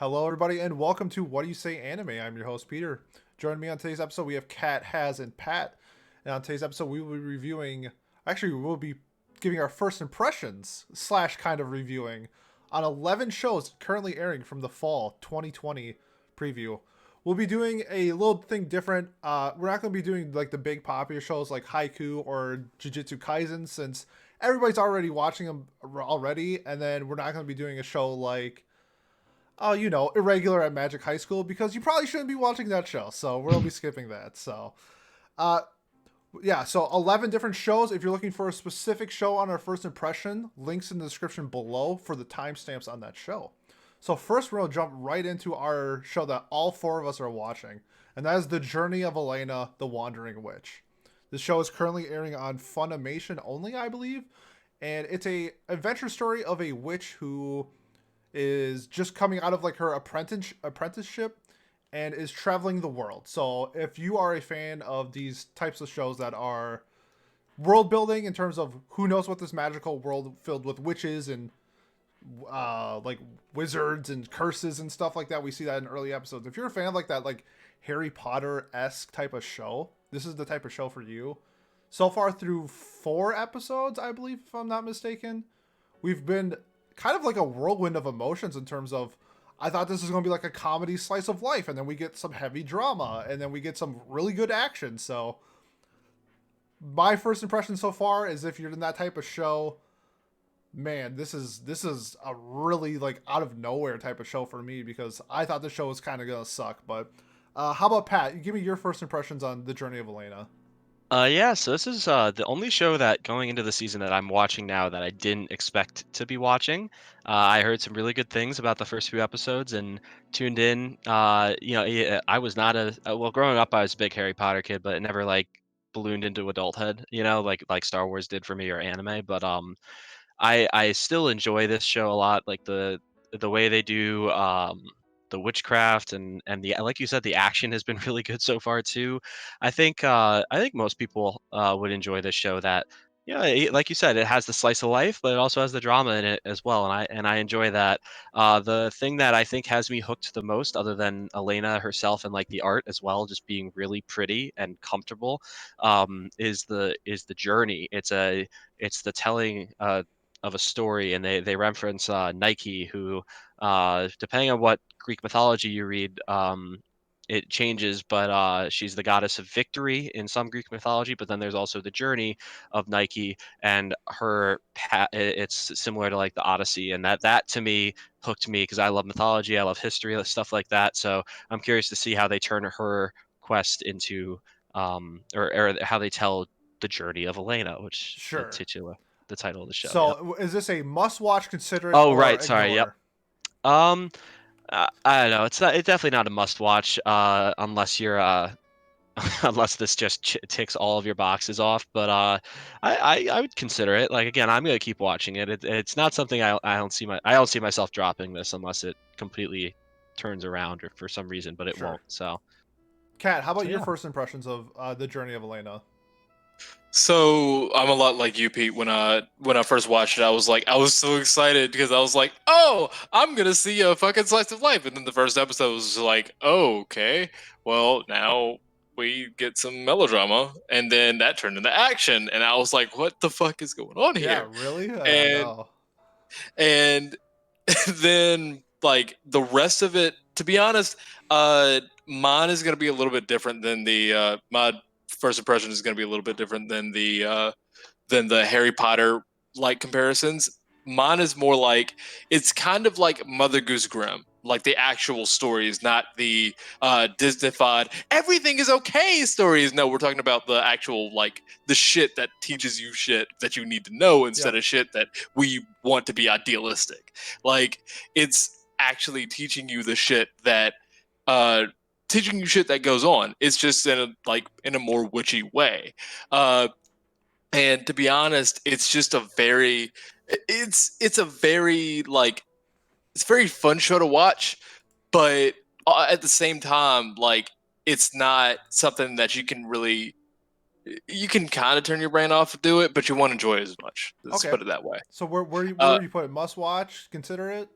Hello, everybody, and welcome to What Do You Say Anime. I'm your host, Peter. Joining me on today's episode, we have Kat, Haz, and Pat. And on today's episode, we will be reviewing, actually, we will be giving our first impressions, slash kind of reviewing, on 11 shows currently airing from the fall 2020 preview. We'll be doing a little thing different. We're not going to be doing like the big popular shows like Haiku or Jujutsu Kaisen since everybody's already watching them already. And then we're not going to be doing a show like Irregular at Magic High School because you probably shouldn't be watching that show. So we'll be skipping that. So, uh, yeah, so 11 different shows. If you're looking for a specific show on our first impression, links in the description below for the timestamps on that show. So, first, we're going to jump right into our show that all four of us are watching, and that is The Journey of Elaina, the Wandering Witch. This show is currently airing on Funimation only, I believe, and it's a adventure story of a witch who is just coming out of like her apprenticeship and is traveling the world. So if you are a fan of these types of shows that are world building in terms of who knows what this magical world filled with witches and like wizards and curses and stuff like that, we see that in early episodes. If you're a fan of like that like Harry Potter-esque type of show, this is the type of show for you. So far through 4 episodes, I believe, if I'm not mistaken, we've been kind of like a whirlwind of emotions in terms of I thought this was going to be like a comedy slice of life, and then we get some heavy drama, and then we get some really good action. So my first impression so far is if you're in that type of show, man, this is a really like out of nowhere type of show for me because I thought the show was kind of gonna suck. But how about Pat? Give me your first impressions on the Journey of Elena. Yeah, so this is the only show that going into the season that I'm watching now that I didn't expect to be watching. I heard some really good things about the first few episodes and tuned in. Yeah, I was not well, growing up I was a big Harry Potter kid, but it never like ballooned into adulthood, like Star Wars did for me or anime. But I still enjoy this show a lot, like the way they do the witchcraft and the like you said, the action has been really good so far too. I think most people would enjoy this show. That like you said, it has the slice of life, but it also has the drama in it as well, and I enjoy that. The thing that I think has me hooked the most, other than Elena herself and like the art as well, just being really pretty and comfortable, is the journey. It's the telling of a story, and they reference Nike, who, depending on what Greek mythology you read, it changes, but she's the goddess of victory in some Greek mythology. But then there's also the journey of Nike, and it's similar to like the Odyssey, and that to me hooked me because I love mythology, I love history, stuff like that. So I'm curious to see how they turn her quest into, or how they tell the journey of Elena, which Sure. the title of the show. Yep. So is this a must watch, consider it, Oh, or right. Sorry. Yep. ignore? Um, I don't know. It's definitely not a must watch, unless you're unless this just ticks all of your boxes off. But I would consider it. Like, again, I'm gonna keep watching it. It's not something I don't see myself dropping this unless it completely turns around or for some reason, but it Sure. won't. Kat, how about So your yeah. first impressions of the Journey of Elena? So I'm a lot like you, Pete. When I first watched it, I was so excited because I was like, oh, I'm gonna see a fucking slice of life. And then the first episode was like, oh, okay, well now we get some melodrama, and then that turned into action, and I was like, what the fuck is going on Yeah, here? really? And No. and then like the rest of it, to be honest, mine is gonna be a little bit different than the my first impression is gonna be a little bit different than the Harry Potter like comparisons. Mine is more like it's kind of like Mother Goose Grimm, like the actual stories, not the Disneyfied everything is okay stories. No, we're talking about the actual like the shit that teaches you shit that you need to know instead Yep. of shit that we want to be idealistic. Like it's actually teaching you the shit that uh teaching you shit that goes on. It's just in a more witchy way. Uh and to be honest, it's just a very it's a very like it's a very fun show to watch, but at the same time, like it's not something that you can kind of turn your brain off to do it, but you won't enjoy it as much. Let's Okay. put it that way. So where Uh, would you put it? Must watch, consider it.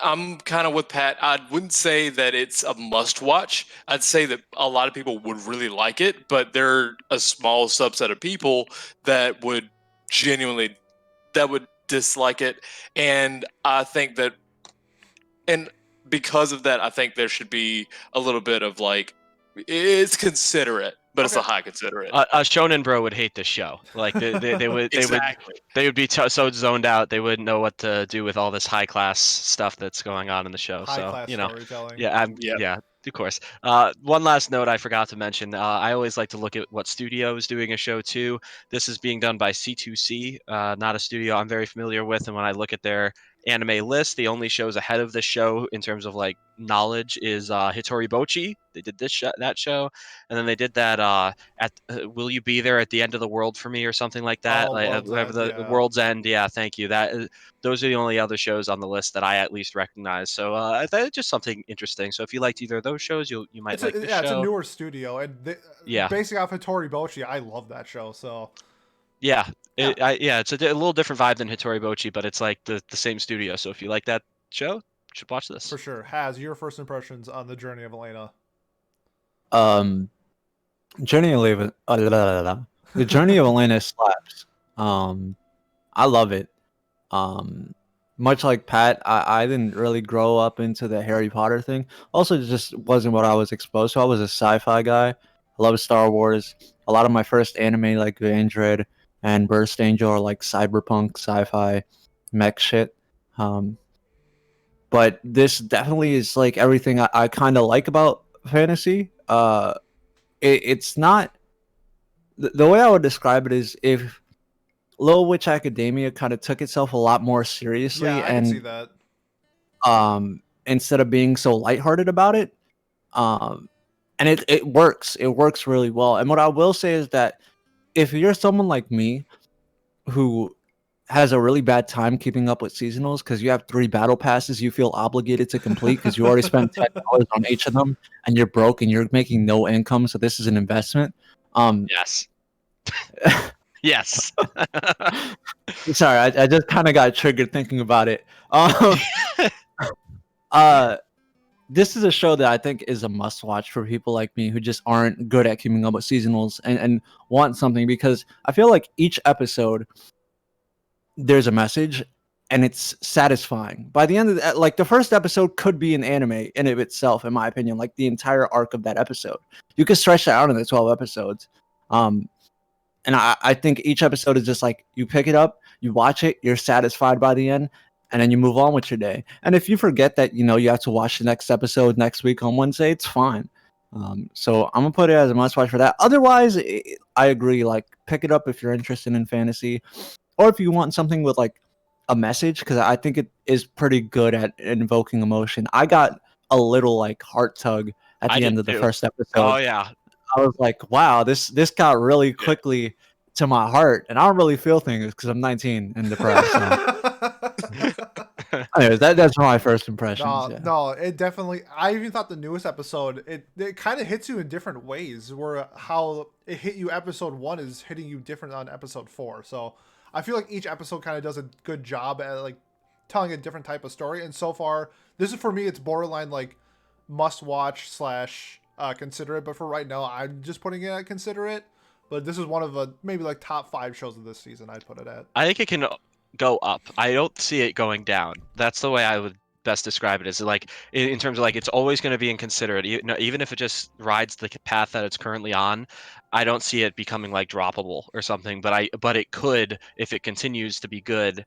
I'm kind of with Pat. I wouldn't say that it's a must watch. I'd say that a lot of people would really like it, but there are a small subset of people that would genuinely dislike it. And I think that, and because of that, I think there should be a little bit of like, it's considerate, but it's a Okay. high considerate. A shonen bro would hate this show. Like Exactly. they would be so zoned out. They wouldn't know what to do with all this high class stuff that's going on in the show. High So class storytelling. Yeah. yeah, of course. One last note I forgot to mention. I always like to look at what studio is doing a show too. This is being done by C2C, not a studio I'm very familiar with. And when I look at their anime list, the only shows ahead of this show in terms of like knowledge is Hitori Bochi. They did that show, and then they did that at Will You Be There at the End of the World for Me or something like that. Oh, Like World's whatever End, the yeah. World's End. Yeah, thank you. Those are the only other shows on the list that I at least recognize. So that's just something interesting. So if you liked either of those shows, you might like this It's a show. newer studio, and Yeah, basing off of Tori Bochi, I love that show. So yeah. Yeah. It's a little different vibe than Hitori Bochi, but it's like the same studio. So if you like that show, you should watch this. for sure, has your first impressions on the journey of Elaina? Journey of Elaina, the Journey of Elaina slaps. I love it. Much like Pat, I didn't really grow up into the Harry Potter thing. Also, it just wasn't what I was exposed to. I was a sci-fi guy. I love Star Wars. A lot of my first anime, like Vandred and Burst Angel, are like cyberpunk, sci-fi, mech shit. But this definitely is like everything I kind of like about fantasy. It's not the way I would describe it is if Little Witch Academia kind of took itself a lot more seriously Yeah, I can see that. Instead of being so lighthearted about it. And it works. It works really well. And what I will say is that if you're someone like me who has a really bad time keeping up with seasonals because you have 3 battle passes you feel obligated to complete because you already spent $10 on each of them and you're broke and you're making no income, so this is an investment. Yes. Yes. Sorry, I just kind of got triggered thinking about it. This is a show that I think is a must watch for people like me who just aren't good at keeping up with seasonals and want something, because I feel like each episode there's a message and it's satisfying. By the end of like the first episode could be an anime in of itself, in my opinion, like the entire arc of that episode. You could stretch that out into 12 episodes. And I think each episode is just like you pick it up, you watch it, you're satisfied by the end, and then you move on with your day. And if you forget that, you have to watch the next episode next week on Wednesday, it's fine. So I'm gonna put it as a must watch for that. Otherwise, I agree. Like, pick it up if you're interested in fantasy, or if you want something with like a message, because I think it is pretty good at invoking emotion. I got a little like heart tug at the end of the first episode. Oh yeah. I was like, wow, this got really quickly to my heart, and I don't really feel things because I'm 19 and depressed. Anyways, that's my first impressions. No, it definitely. I even thought the newest episode, it kind of hits you in different ways. Where how it hit you episode 1 is hitting you different on episode 4. So I feel like each episode kind of does a good job at like telling a different type of story. And so far, this is for me, it's borderline like must watch / consider it. But for right now, I'm just putting it at consider it. But this is one of maybe like top 5 shows of this season. I'd put it at. I think it can go up. I don't see it going down. That's the way I would best describe it. Is like in terms of like it's always going to be inconsiderate. Even if it just rides the path that it's currently on, I don't see it becoming like droppable or something. But it could, if it continues to be good,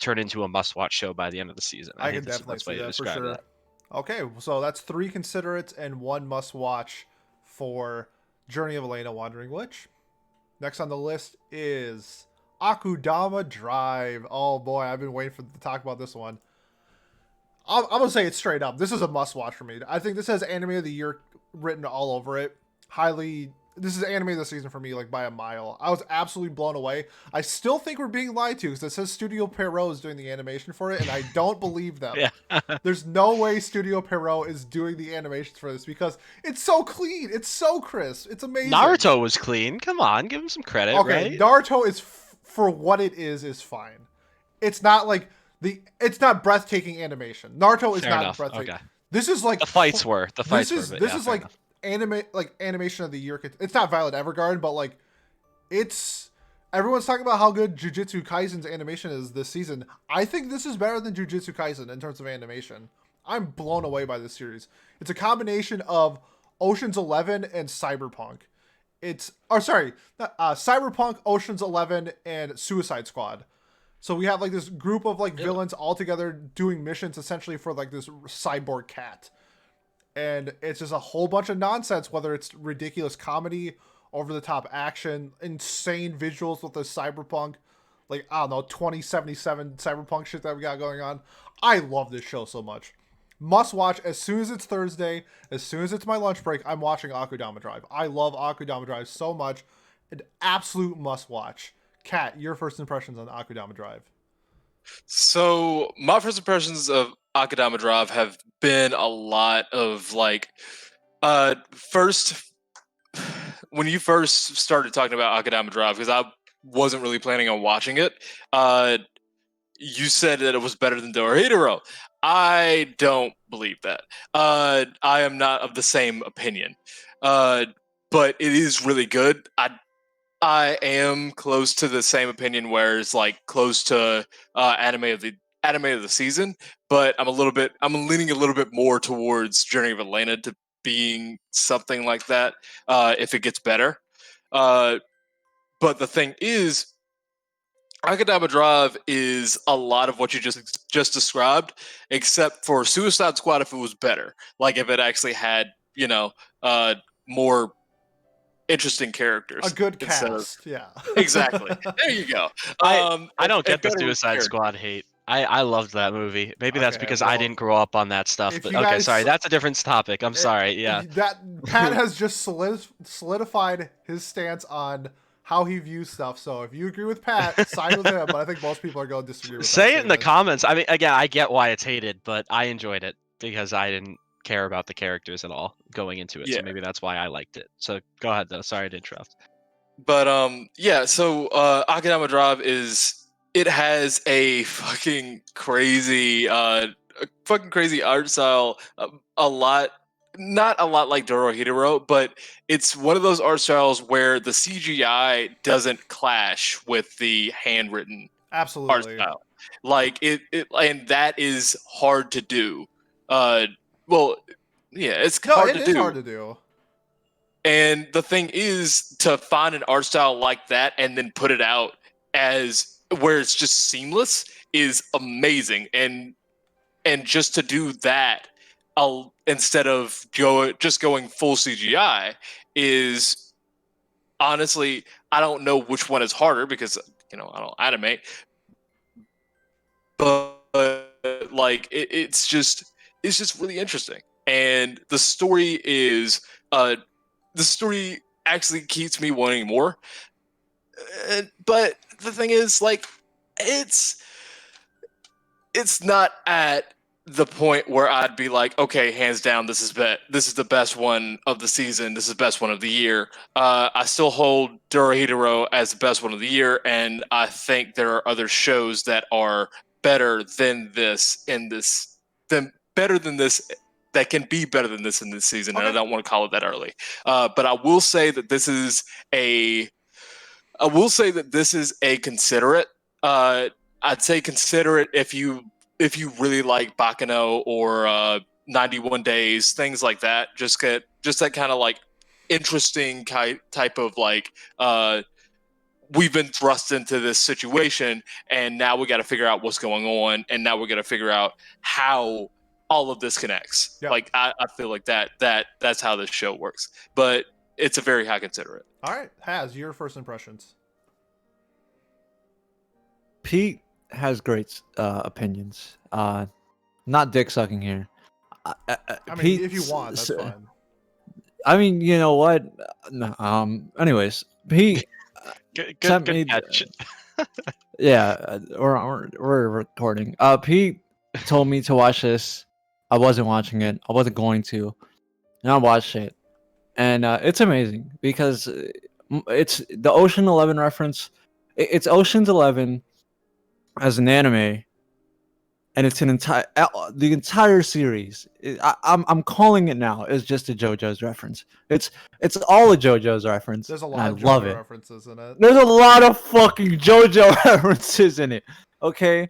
turn into a must-watch show by the end of the season. I can definitely see that for sure. Okay, so that's 3 considerates and 1 must-watch for Journey of Elaina Wandering Witch. Next on the list is Akudama Drive. Oh boy, I've been waiting to talk about this one. I'm gonna say it straight up. This is a must-watch for me. I think this has Anime of the Year written all over it. This is Anime of the Season for me, like by a mile. I was absolutely blown away. I still think we're being lied to because it says Studio Pierrot is doing the animation for it, and I don't believe them. Yeah. There's no way Studio Pierrot is doing the animations for this because it's so clean. It's so crisp. It's amazing. Naruto was clean. Come on, give him some credit, okay, right? Naruto is for what it is fine. it's not like it's not breathtaking animation. Naruto is Fair not enough. breathtaking. Okay. This is like The fights were. The fights this were. is But yeah, this is fair like enough. animation of the year. It's not Violet Evergarden, but like it's everyone's talking about how good Jujutsu Kaisen's animation is this season. I think this is better than Jujutsu Kaisen in terms of animation. I'm blown away by this series. It's a combination of Ocean's 11 and Cyberpunk. Cyberpunk, Ocean's 11, and Suicide Squad. So we have like this group of like villains all together doing missions essentially for like this cyborg cat. And it's just a whole bunch of nonsense, whether it's ridiculous comedy, over the top action, insane visuals with the cyberpunk, like, I don't know, 2077 cyberpunk shit that we got going on. I love this show so much. Must watch as soon as it's Thursday, as soon as it's my lunch break, I'm watching Akudama Drive. I love Akudama Drive so much. An absolute must watch. Kat, your first impressions on Akudama Drive. So my first impressions of Akudama Drive have been a lot of like, first when you first started talking about Akudama Drive, because I wasn't really planning on watching it, you said that it was better than Dorohedoro. I don't believe that. I am not of the same opinion. But it is really good. I am close to the same opinion where it's like close to anime of the season, but I'm leaning a little bit more towards Journey of Elaina to being something like that if it gets better. But the thing is, Akudama Drive is a lot of what you just described, except for Suicide Squad if it was better. Like if it actually had, more interesting characters. A good instead of- cast, yeah. Exactly. There you go. I don't get the better Suicide characters. Squad hate. I loved that movie. Maybe that's Okay, because well, I didn't grow up on that stuff. if But you okay, guys- sorry, that's a different topic. I'm sorry. Yeah. That Pat has just solidified his stance on how he views stuff. So if you agree with Pat, side with him. But I think most people are going to disagree with that Say it in the statement. comments. I mean, again, I get why it's hated, but I enjoyed it because I didn't care about the characters at all going into it. Yeah. So maybe that's why I liked it. So go ahead though. Sorry to interrupt. But yeah, so Akudama Drive it has a fucking crazy art style, not a lot like Dorohedoro, but it's one of those art styles where the CGI doesn't clash with the handwritten art Absolutely. style. Like it and that is hard to do. Well, yeah, it's No, hard it to is do. hard to do. And the thing is to find an art style like that and then put it out as where it's just seamless is amazing. And just to do that, instead of just going full CGI is honestly, I don't know which one is harder because I don't animate, but like it's just really interesting. And the story actually keeps me wanting more. But the thing is, like, it's not at the point where I'd be like, okay, hands down, this is the best one of the season. This is the best one of the year. I still hold Dorohedoro as the best one of the year, and I think there are other shows that are better than this that can be better than this in this season. Okay. And I don't want to call it that early. But I will say that this is a considerate. I'd say consider it if you really like Bakano or 91 Days, things like that. Just that kind of like interesting type of like we've been thrust into this situation and now we got to figure out what's going on and now we're going to figure out how all of this connects. Yep. Like I feel like that's how this show works. But it's a very high considerate. All right, Has, your first impressions. Pete has great opinions. Not dick sucking here. I mean, if you want, that's fine. I mean, you know what? No, anyways, Pete Good sent me. catch. Yeah, we're recording. Pete told me to watch this. I wasn't watching it. I wasn't going to. And I watched it, and it's amazing because it's the Ocean 11 reference. It's Ocean's 11 as an anime, and it's an the entire series. I'm calling it now. It's just a JoJo's reference. It's all a JoJo's reference. There's a and lot I of love JoJo it. references in it. There's a lot of fucking JoJo references in it. Okay,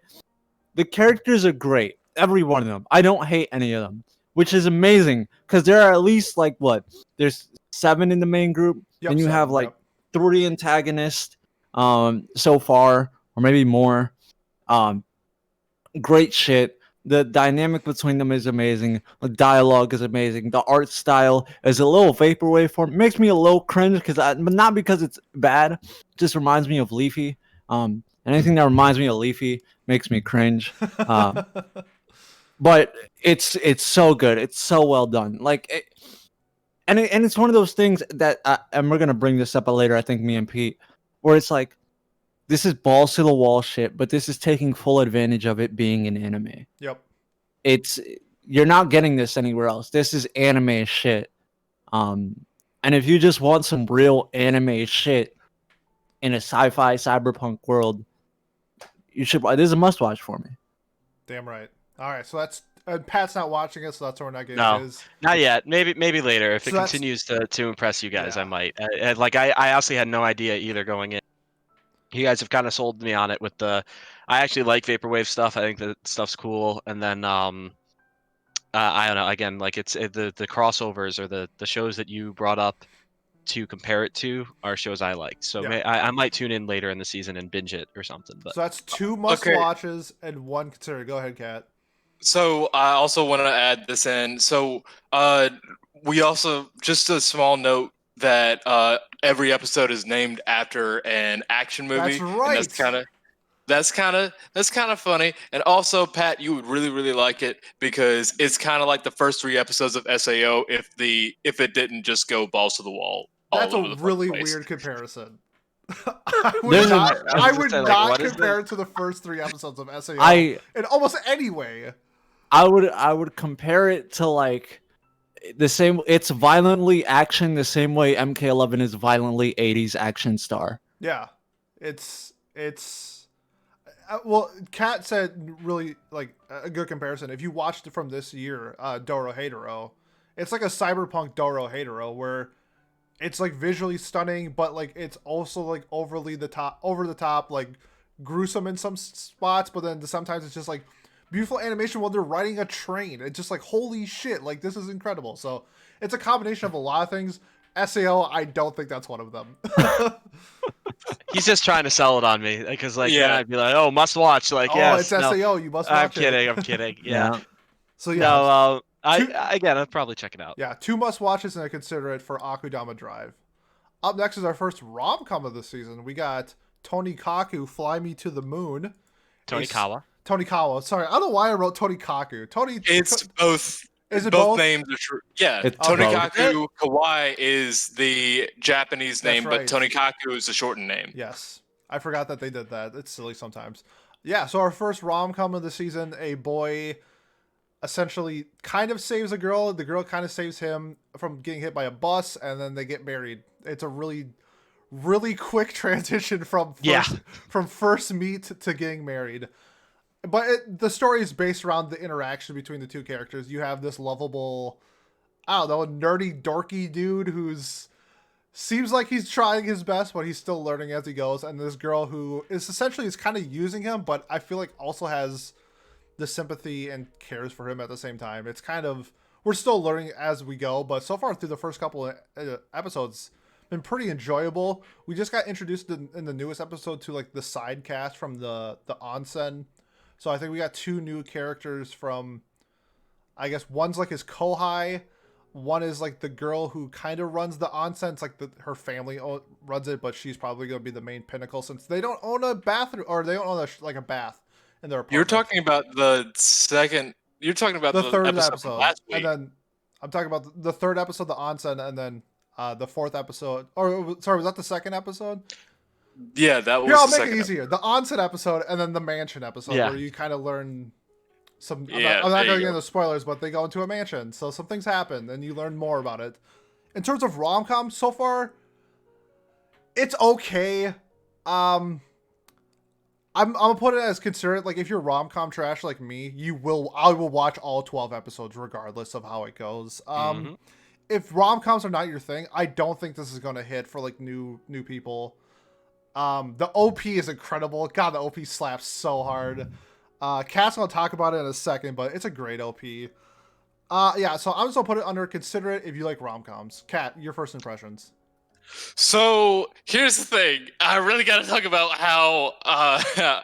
the characters are great. Every one of them. I don't hate any of them, which is amazing because there are at least like what? There's 7 in the main group. Yep, Then you have 7, like yep. 3 antagonists so far, or maybe more. Great shit. The dynamic between them is amazing. The dialogue is amazing. The art style is a little vaporwave form. It makes me a little cringe but not because it's bad. It just reminds me of Leafy. Anything that reminds me of Leafy makes me cringe. But it's so good. It's so well done. And it's one of those things that and we're gonna bring this up later. I think me and Pete, where it's like, this is balls to the wall shit, but this is taking full advantage of it being an anime. Yep. You're not getting this anywhere else. This is anime shit. And if you just want some real anime shit in a sci-fi cyberpunk world, you should. This is a must-watch for me. Damn right. All right, so that's Pat's not watching it, so that's why we're not getting No. his. Not yet. Maybe later. If So it that's- continues to impress you guys, Yeah. I might. I honestly had no idea either going in. You guys have kind of sold me on it with the. I actually like vaporwave stuff. I think that stuff's cool. And then I don't know. Again, like the crossovers or the shows that you brought up to compare it to are shows I liked. So Yeah. I might tune in later in the season and binge it or something. But So that's 2 must-watches and 1 consider. Go ahead, Kat. So I also want to add this in. So we also, just a small note that every episode is named after an action movie. That's right. And that's kind of funny. And also, Pat, you would really like it because it's kind of like the first 3 episodes of SAO if it didn't just go balls to the wall. That's all a over the really place. weird comparison. I would There's a- not, I was I just would saying, like, not what is compare it to the first 3 episodes of SAO I in almost any way. I would compare it to like the same. It's violently action the same way MK11 is violently 80s action star. Yeah, it's well, Kat said really like a good comparison. If you watched it from this year, Dorohedoro, it's like a cyberpunk Dorohedoro where it's like visually stunning, but like it's also like over the top, like gruesome in some spots, but then sometimes it's just like beautiful animation while they're riding a train. It's just like, holy shit, like this is incredible. So it's a combination of a lot of things. SAO, I don't think that's one of them. he's just trying to sell it on me because then Yeah. I'd be like, oh, must watch. Like, Oh, yes, it's no. SAO, you must I'm watch kidding. it. I'm kidding. Yeah. So yeah, No. Two- I'll probably check it out. yeah, 2 must watches and I consider it for Akudama Drive. Up next is our first rom-com of the season. We got Tonikaku, Fly Me to the Moon. Tonikawa. Tonikawa. Sorry, I don't know why I wrote Tonikaku. It's both. Is it both? names are true. Yeah, It's Tonikaku Kawaii is the Japanese That's name, right. but Tonikaku is the shortened name. Yes. I forgot that they did that. It's silly sometimes. Yeah, so our first rom-com of the season, a boy essentially kind of saves a girl. The girl kind of saves him from getting hit by a bus, and then they get married. It's a really, really quick transition from first meet to getting married. But the story is based around the interaction between the 2 characters. You have this lovable, I don't know, nerdy, dorky dude who's seems like he's trying his best, but he's still learning as he goes. And this girl who is essentially kind of using him, but I feel like also has the sympathy and cares for him at the same time. It's kind of, we're still learning as we go, but so far through the first couple of episodes, been pretty enjoyable. We just got introduced in the newest episode to like the side cast from the onsen. So I think we got 2 new characters from, I guess one's like his kohai, one is like the girl who kind of runs the onsen. It's like her family runs it, but she's probably going to be the main pinnacle since they don't own a bathroom, or they don't own a bath in their apartment. You're talking about the second. You're talking about the third episode episode, from last week. and then I'm talking about the 3rd episode, the onsen, and then the 4th episode. Or sorry, was that the 2nd episode? Yeah, that was. Here, I'll the make second it easier. The onset episode, and then the mansion episode, Yeah. where you kind of learn some. Yeah, I'm not there going you into go. the spoilers, but they go into a mansion, so some things happen, and you learn more about it. In terms of rom-com, so far, it's okay. I'm gonna put it as considerate. Like if you're rom-com trash like me, I will watch all 12 episodes regardless of how it goes. Mhm. If rom-coms are not your thing, I don't think this is gonna hit for like new people. The OP is incredible. God, the OP slaps so hard. Cat's gonna talk about it in a second, but it's a great OP. Yeah, so I'm just gonna put it under considerate if you like rom-coms. Cat, your first impressions. So here's the thing. I really got to talk about how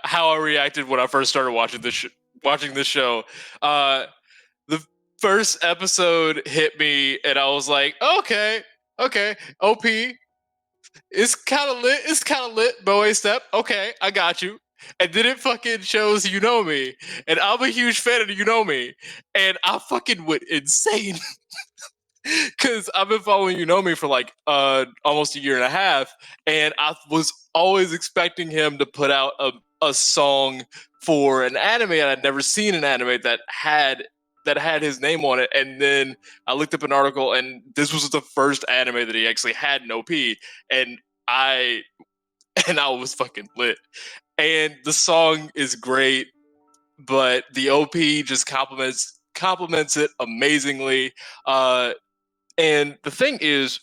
how I reacted when I first started watching this show. The first episode hit me, and I was like, okay, OP, it's kind of lit. It's kind of lit. Boy step. Okay, I got you. And then it fucking shows You Know Me, and I'm a huge fan of You Know Me, and I fucking went insane. Because I've been following You Know Me for like almost a year and a half, and I was always expecting him to put out a song for an anime, and I'd never seen an anime that had his name on it. And then I looked up an article, and this was the first anime that he actually had an OP, and I I was fucking lit. And the song is great, but the OP just complements it amazingly. And the thing is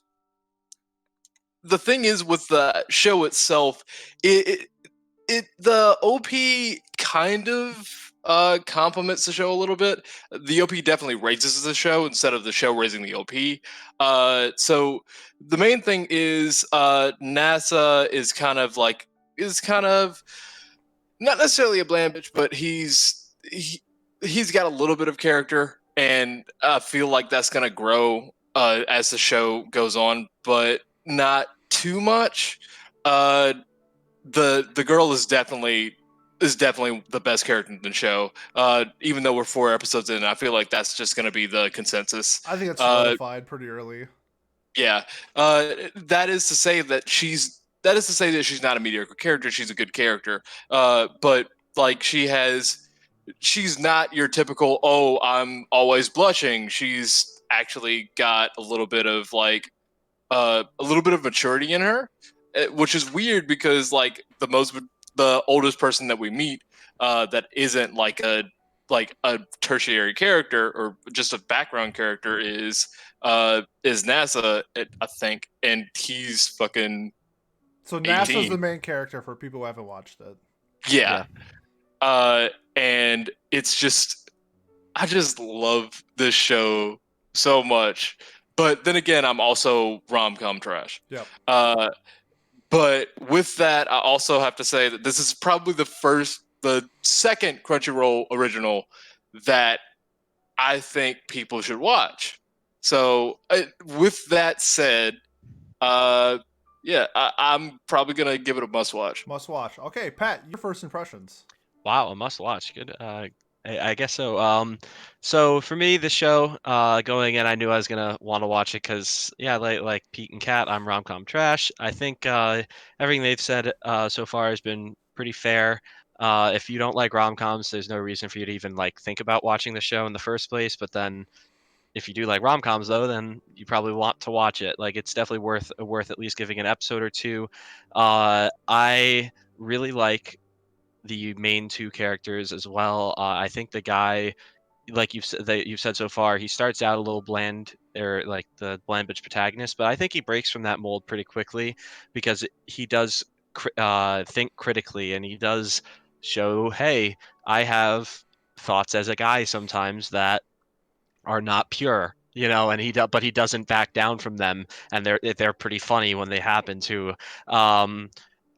with the show itself, the OP kind of complements the show a little bit. The OP definitely raises the show instead of the show raising the OP. So the main thing is NASA is kind of not necessarily a bland bitch, but he's got a little bit of character, and I feel like that's gonna grow as the show goes on, but not too much. Uh, the girl is definitely the best character in the show. Even though we're 4 episodes in, I feel like that's just gonna be the consensus. I think it's solidified pretty early. Yeah, that is to say that she's not a mediocre character. She's a good character. But like she's not your typical, oh, I'm always blushing. She's actually got a little bit of maturity in her, which is weird because like the oldest person that we meet that isn't like a tertiary character or just a background character is NASA, I think, and he's fucking So NASA's 18. the main character for people who haven't watched it. Yeah. And it's just, I just love this show so much. But then again, I'm also rom-com trash. Yep. But with that, I also have to say that this is probably the second Crunchyroll original that I think people should watch. So, with that said, yeah, I'm probably gonna give it a must watch. Must watch. Okay, Pat, your first impressions. Wow, a must watch. Good. I guess so. So for me, the show, going in, I knew I was gonna want to watch it because, yeah, like Pete and Kat, I'm rom-com trash. I think everything they've said so far has been pretty fair. If you don't like rom-coms, there's no reason for you to even like think about watching the show in the first place. But then, if you do like rom-coms though, then you probably want to watch it. Like it's definitely worth at least giving an episode or two. I really like the main two characters as well. I think the guy, like you've said so far, he starts out a little bland, or like the bland bitch protagonist, but I think he breaks from that mold pretty quickly because he does think critically, and he does show, hey, I have thoughts as a guy sometimes that are not pure, and but he doesn't back down from them, and they're pretty funny when they happen to. I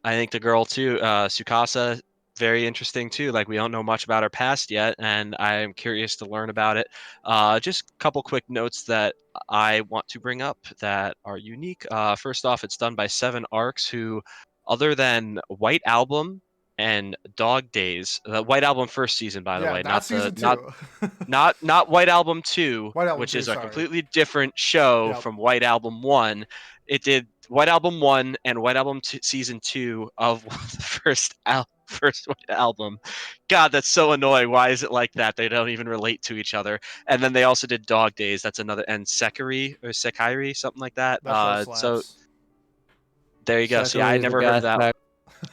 think the girl too, Sukasa, very interesting too. Like we don't know much about her past yet, and I'm curious to learn about it. Just a couple quick notes that I want to bring up that are unique. First off, it's done by Seven Arcs, who, other than White Album and Dog Days, the White Album first season, by the Yeah, way, not season two. not White Album 2, White Album which 2, is a sorry. completely different show Yep. from White Album 1. It did White Album 1 and White Album season 2 of the first White Album. God, that's so annoying. Why is it like that? They don't even relate to each other. And then they also did Dog Days. That's another, and Sekiri, something like that. That show So slaps. there you go. So yeah, I Zachary is a never heard of gas that. pack.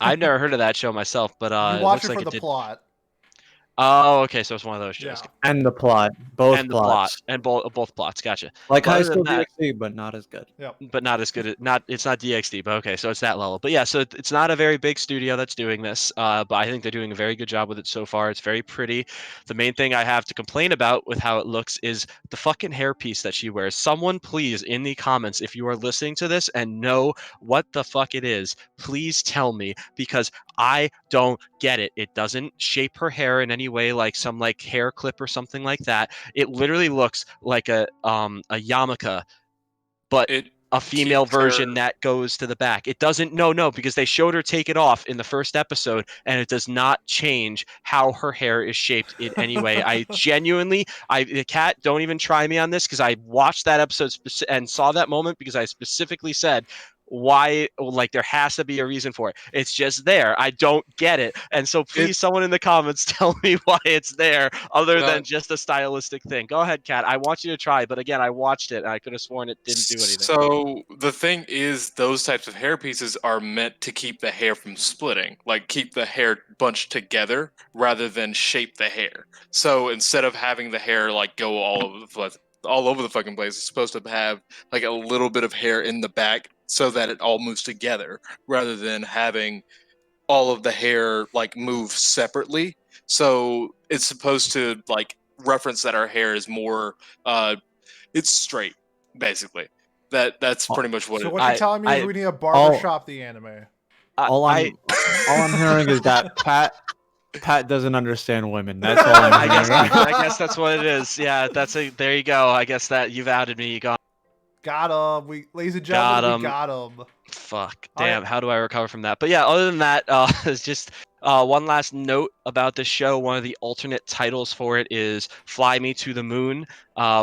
I've never heard of that show myself, but You it watch looks it like for it the did. plot. Oh, okay, so it's one of those shows. Yeah. And the plot, both And the plot, plots, and both plots. Gotcha. like But High other than School that, DxD, but not as good. Yep. but not as good. It's not DxD, but okay, so it's that level. But yeah, so it's not a very big studio that's doing this. But I think they're doing a very good job with it so far. It's very pretty. The main thing I have to complain about with how it looks is the fucking hairpiece that she wears. Someone please in the comments, if you are listening to this and know what the fuck it is, please tell me, because I don't get it. It doesn't shape her hair in any way like some like hair clip or something like that. It literally looks like a yarmulke, but It a female keeps her. version that goes to the back. It doesn't, no, because they showed her take it off in the first episode, and it does not change how her hair is shaped in any way. I genuinely, the cat, don't even try me on this, because I watched that episode and saw that moment because I specifically said, why, like, there has to be a reason for it. It's just there. I don't get it. And so please, It, someone in the comments tell me why it's there other uh, than just a stylistic thing. Go ahead, Kat. I want you to try, but again, I watched it and I could have sworn it didn't do anything. So the thing is, those types of hair pieces are meant to keep the hair from splitting, like keep the hair bunched together rather than shape the hair. So instead of having the hair like go all over the fucking place, it's supposed to have like a little bit of hair in the back so that it all moves together rather than having all of the hair like move separately. So it's supposed to like reference that our hair is more it's straight, basically. That's pretty much what So it what you're telling me is we need a barbershop the anime. All I'm hearing is that Pat doesn't understand women. That's all I'm I guess hearing. I guess that's what it is. Yeah, there you go. I guess that you've outed me. You got Got him. Ladies and gentlemen, Got we 'em. got him. Fuck. All Damn. right. How do I recover from that? But yeah, other than that, it's just one last note about the show. One of the alternate titles for it is "Fly Me to the Moon,"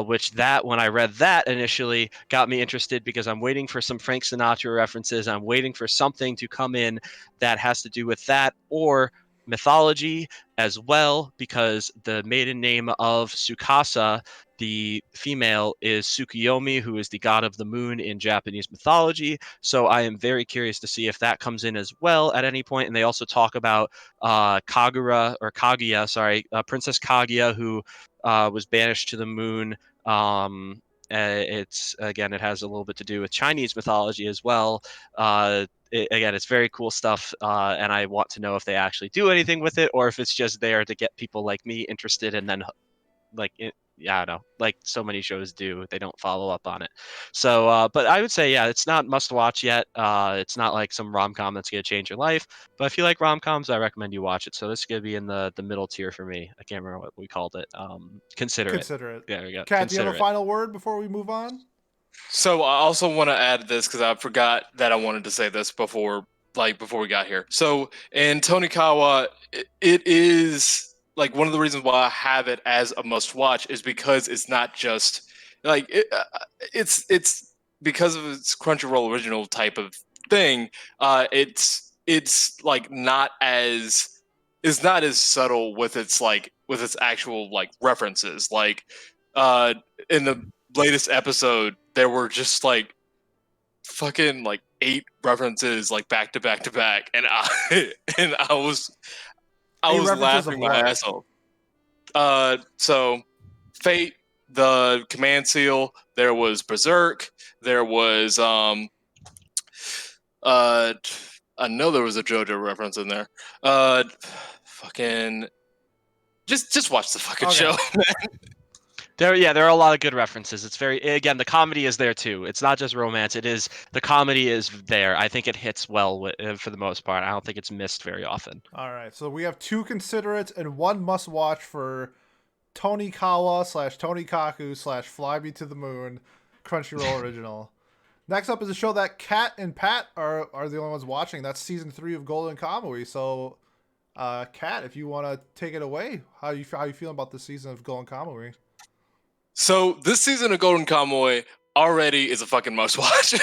which when I read that initially got me interested because I'm waiting for some Frank Sinatra references. I'm waiting for something to come in that has to do with that or mythology as well, because the maiden name of Tsukasa, the female, is Tsukuyomi, who is the god of the moon in Japanese mythology. So I am very curious to see if that comes in as well at any point. And they also talk about Kaguya, sorry, Princess Kaguya, who was banished to the moon. It has a little bit to do with Chinese mythology as well. Again, it's very cool stuff, and I want to know if they actually do anything with it, or if it's just there to get people like me interested, and then yeah, I don't know, like so many shows do, they don't follow up on it. So, but I would say, yeah, it's not must watch yet. It's not like some rom com that's gonna change your life, but if you like rom coms, I recommend you watch it. So this is gonna be in the middle tier for me. I can't remember what we called it. Consider it. Consider it. There we go. Kat, do you have Consider a it. final word before we move on? So I also want to add this because I forgot that I wanted to say this before we got here. So in Tonikawa, it is like one of the reasons why I have it as a must watch is because it's not just like it's because of its Crunchyroll original type of thing. It's like not as it's not as subtle with its actual like references. Like in the latest episode, there were just like fucking like 8 references like back to back to back, and I was 8 references laughing of my what? ass off. So Fate, the Command Seal, there was Berserk, there was I know there was a JoJo reference in there. Fucking just watch the fucking Okay. show. There are a lot of good references. It's again, the comedy is there too. It's not just romance. The comedy is there. I think it hits well for the most part. I don't think it's missed very often. All right. So we have 2 considerates and 1 must watch for Tonikawa / Tonikaku / Fly Me to the Moon Crunchyroll original. Next up is a show that Kat and Pat are the only ones watching. That's season 3 of Golden Kamuy. So, Kat, if you want to take it away, how you feeling about this season of Golden Kamuy? So this season of Golden Kamuy already is a fucking must watch.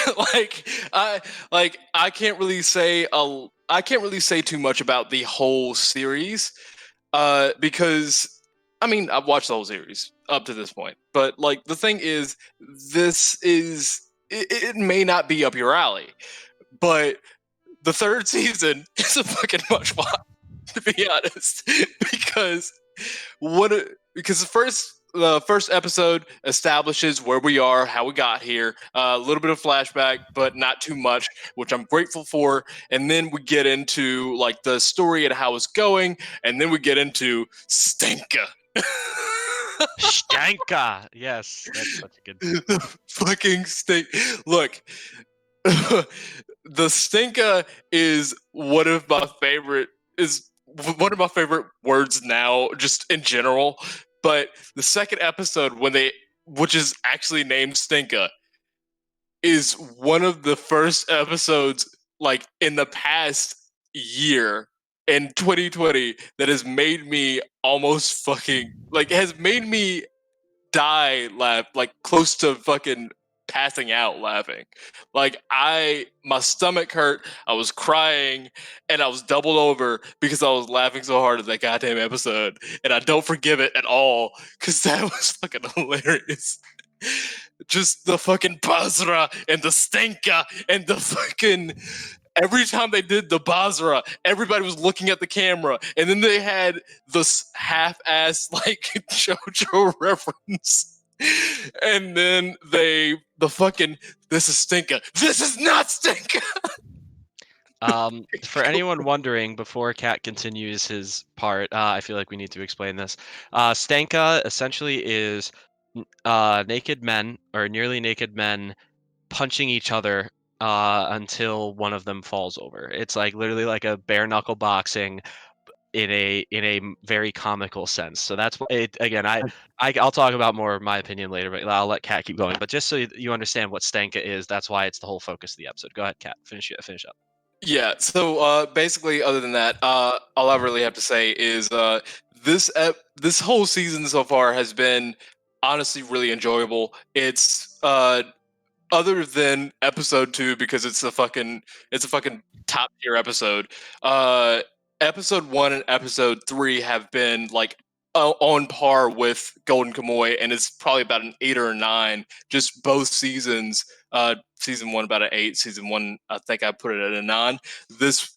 I can't really say too much about the whole series, because I mean I've watched the whole series up to this point. But like the thing is, it may not be up your alley, but the third season is a fucking much watch, to be honest, because the first episode establishes where we are, how we got here, a little bit of flashback, but not too much, which I'm grateful for. And then we get into like the story and how it's going, and then we get into Stenka. Stanka. Yes, that's such a good. The fucking stink. Look, the Stinka is one of my favorite words now, just in general. But the second episode, which is actually named Stinka, is one of the first episodes like in the past year in 2020 that has made me almost fucking like has made me die laugh, like close to fucking passing out laughing. Like my stomach hurt, I was crying, and I was doubled over because I was laughing so hard at that goddamn episode. And I don't forgive it at all because that was fucking hilarious. Just the fucking Basra and the Stenka and the fucking every time they did the Basra, everybody was looking at the camera, and then they had this half-ass like JoJo reference, and then the fucking this is Stinka, this is not Stinka. For anyone wondering, before Kat continues his part, I feel like we need to explain this. Stanka essentially is naked men or nearly naked men punching each other until one of them falls over. It's like literally like a bare knuckle boxing in a very comical sense. So that's what it again. I'll talk about more of my opinion later, but I'll let Kat keep going. But just so you understand what Stanka is, that's why it's the whole focus of the episode. Go ahead, Kat. Finish up. Yeah. So basically, other than that, all I really have to say is this whole season so far has been honestly really enjoyable. It's other than episode 2 because it's a fucking top tier episode. Uh, episode 1 and episode 3 have been like on par with Golden Kamuy, and it's probably about an 8 or a 9. Just both seasons. Season 1 about an 8. Season 1, I think I put it at a 9. This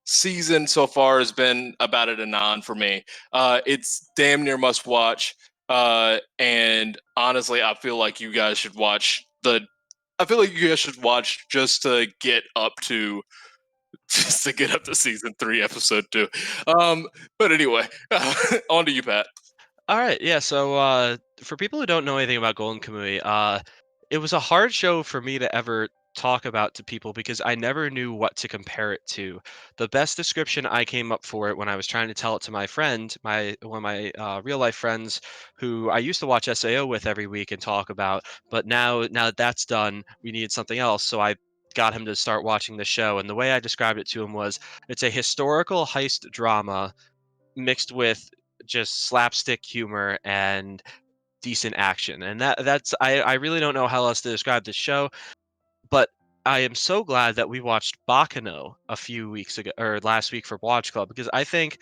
season so far has been about at a 9 for me. It's damn near must watch. And honestly, I feel like you guys should watch just to get up to season 3, episode 2. But anyway, on to you, Pat. All right, yeah. So for people who don't know anything about Golden Kamuy, it was a hard show for me to ever talk about to people because I never knew what to compare it to. The best description I came up for it when I was trying to tell it to my friend, one of my real life friends, who I used to watch SAO with every week and talk about, but now that that's done, we needed something else. So I got him to start watching the show, and the way I described it to him was, it's a historical heist drama mixed with just slapstick humor and decent action. And that's I really don't know how else to describe this show, but I am so glad that we watched Bakano a few weeks ago or last week for Watch Club, because I think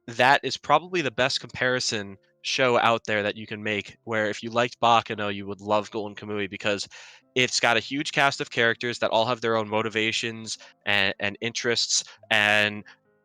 that is probably the best comparison show out there that you can make, where if you liked Bakano, you would love Golden Kamuy, because it's got a huge cast of characters that all have their own motivations and interests, and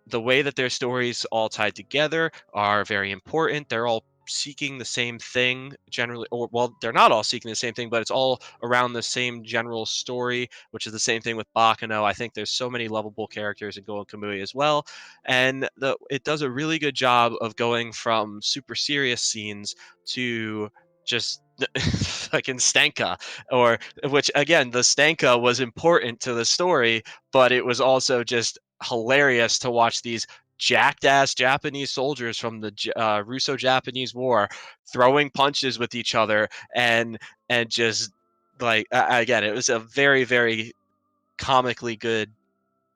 the way that their stories all tied together are very important. They're all seeking the same thing generally, or well, they're not all seeking the same thing, but it's all around the same general story, which is the same thing with Bakano. I think there's so many lovable characters in Golden Kamuy as well, and it does a really good job of going from super serious scenes to just fucking stanka, or which again, the stanka was important to the story, but it was also just hilarious to watch these jacked ass Japanese soldiers from the Russo-Japanese War throwing punches with each other, and just like again, it was a very very comically good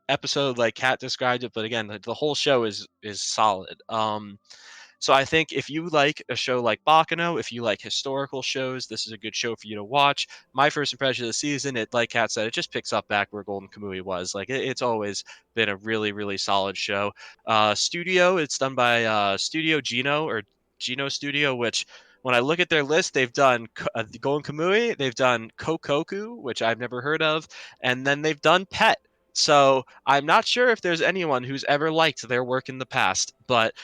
episode, like Kat described it. But again, the whole show is solid. So I think if you like a show like Bakano, if you like historical shows, this is a good show for you to watch. My first impression of the season, it, like Kat said, it just picks up back where Golden Kamuy was. Like it's always been a really really solid show. Studio, it's done by Studio Gino, or Gino Studio, which when I look at their list, they've done Golden Kamui, they've done Kokoku, which I've never heard of, and then they've done Pet. So I'm not sure if there's anyone who's ever liked their work in the past, but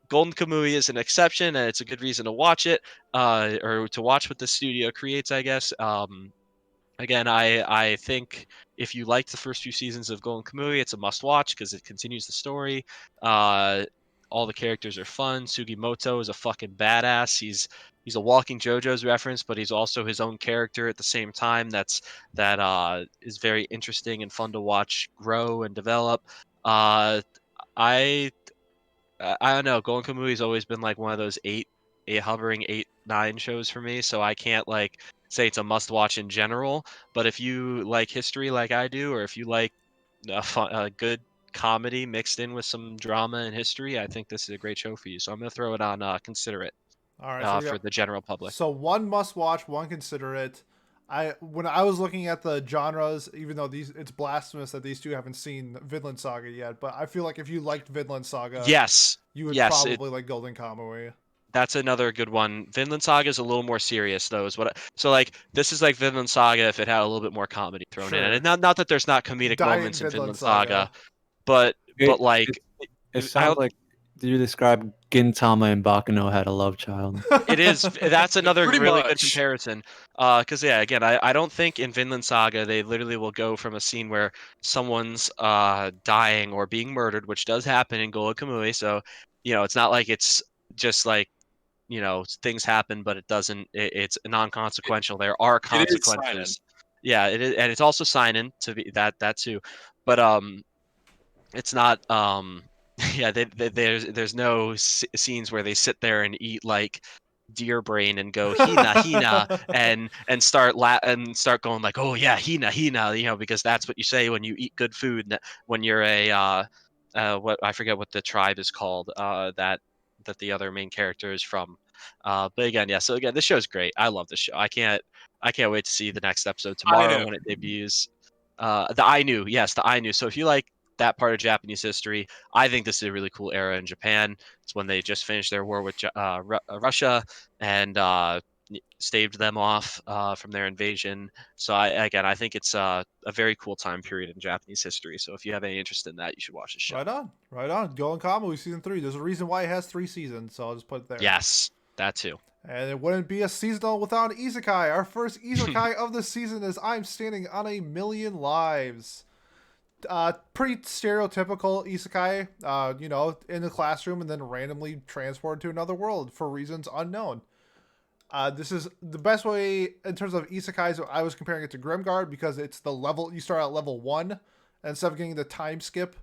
Golden Kamui is an exception, and it's a good reason to watch it, or to watch what the studio creates, I guess. Again, I think if you liked the first few seasons of Golden Kamui, it's a must watch because it continues the story. Uh, all the characters are fun. Sugimoto is a fucking badass. He's a walking JoJo's reference, but he's also his own character at the same time. That is very interesting and fun to watch grow and develop. I I don't know. Golden Kamui's always been like one of those hovering 8, 9 shows for me. So I can't like say it's a must watch in general. But if you like history like I do, or if you like a good comedy mixed in with some drama and history, I think this is a great show for you. So I'm gonna throw it on Consider It All right, so we for got the general public. so one must watch, one consider it. When I was looking at the genres, even though it's blasphemous that these two haven't seen Vinland Saga yet, but I feel like if you liked Vinland Saga, Yes, you would yes, probably like Golden Kamui. that's another good one. Vinland Saga is a little more serious, though. So like this is like Vinland Saga if it had a little bit more comedy thrown in, Sure. and not that there's not comedic Dying moments in Vinland Vinland Saga, Saga. but It, like it I sounds don't- like you described Gintama and Bakuno had a love child. it is that's another Pretty really good much. comparison. Because yeah, again, I don't think in Vinland Saga they literally will go from a scene where someone's dying or being murdered, which does happen in Golo Kamui. So it's not like it's just like things happen, but it doesn't. It's non-consequential. There are It is seinen. consequences. Yeah, it is, and it's also seinen to be that too. But it's not. Yeah, there's no scenes where they sit there and eat like deer brain and go hina hina and start going like, oh yeah, hina hina, because that's what you say when you eat good food, when you're what I forget what the tribe is called, that the other main character is from. But again, yeah. So again, this show's great. I love this show. I can't wait to see the next episode tomorrow Ainu. when it debuts. The Ainu, yes, the Ainu. So if you like that part of Japanese history, I think this is a really cool era in Japan. It's when they just finished their war with Russia and staved them off from their invasion. So I think it's a very cool time period in Japanese history. So if you have any interest in that, you should watch this show. Right on. Golden Kamui season 3. There's a reason why it has 3 seasons, so I'll just put it there. Yes, that too. And it wouldn't be a seasonal without an isekai. Our first isekai of the season is I'm Standing on a Million Lives. Pretty stereotypical isekai, in the classroom and then randomly transported to another world for reasons unknown. This is the best way in terms of isekais. I was comparing it to Grimguard because it's the level, you start at level 1, and instead of getting the time skip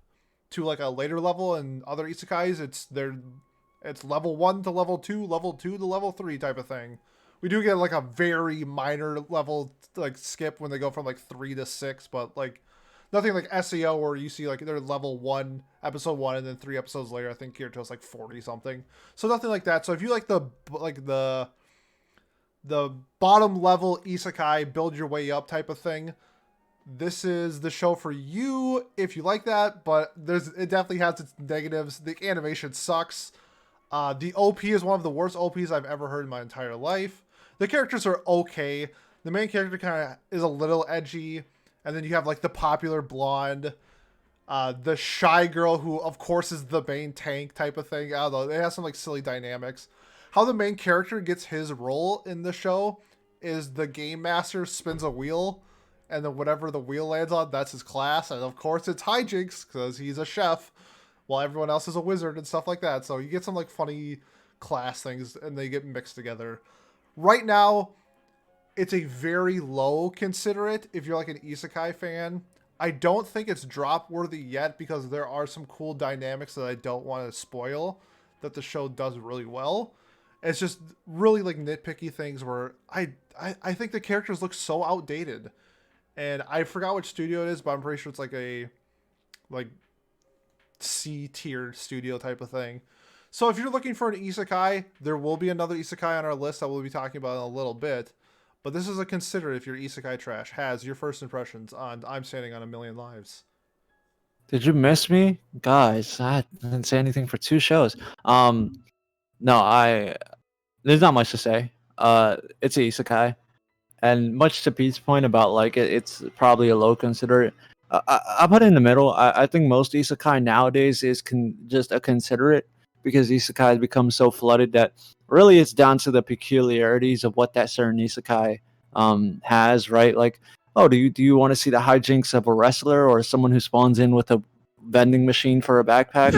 to like a later level and other isekais, it's level 1 to level 2 to level 3 type of thing. We do get like a very minor level like skip when they go from like 3 to 6, but like nothing like SEO where you see like they're level 1, episode 1, and then 3 episodes later I think Kirito's like 40 something. So nothing like that. So if you like the bottom level isekai, build your way up type of thing, this is the show for you if you like that. But it definitely has its negatives. The animation sucks. The OP is one of the worst OPs I've ever heard in my entire life. The characters are okay. The main character kind of is a little edgy, and then you have like the popular blonde, the shy girl who of course is the main tank type of thing. I don't know, it has some like silly dynamics. How the main character gets his role in the show is the game master spins a wheel, and then whatever the wheel lands on, that's his class. And of course it's hijinks because he's a chef while everyone else is a wizard and stuff like that. So you get some like funny class things and they get mixed together. Right now, it's a very low consider it if you're like an isekai fan. I don't think it's drop worthy yet because there are some cool dynamics that I don't want to spoil that the show does really well. It's just really like nitpicky things where I think the characters look so outdated. And I forgot which studio it is, but I'm pretty sure it's like a C-tier studio type of thing. So if you're looking for an isekai, there will be another isekai on our list that we'll be talking about in a little bit. But this is a consider if your isekai trash has your first impressions on I'm Standing on a Million Lives. Did you miss me? Guys, I didn't say anything for 2 shows. No, there's not much to say. it's a isekai. And much to Pete's point about like it's probably a low considerate. I put it in the middle. I think most isekai nowadays is just a considerate because isekai has become so flooded that really it's down to the peculiarities of what that certain isekai has, right? Like, oh, do you want to see the hijinks of a wrestler or someone who spawns in with a vending machine for a backpack?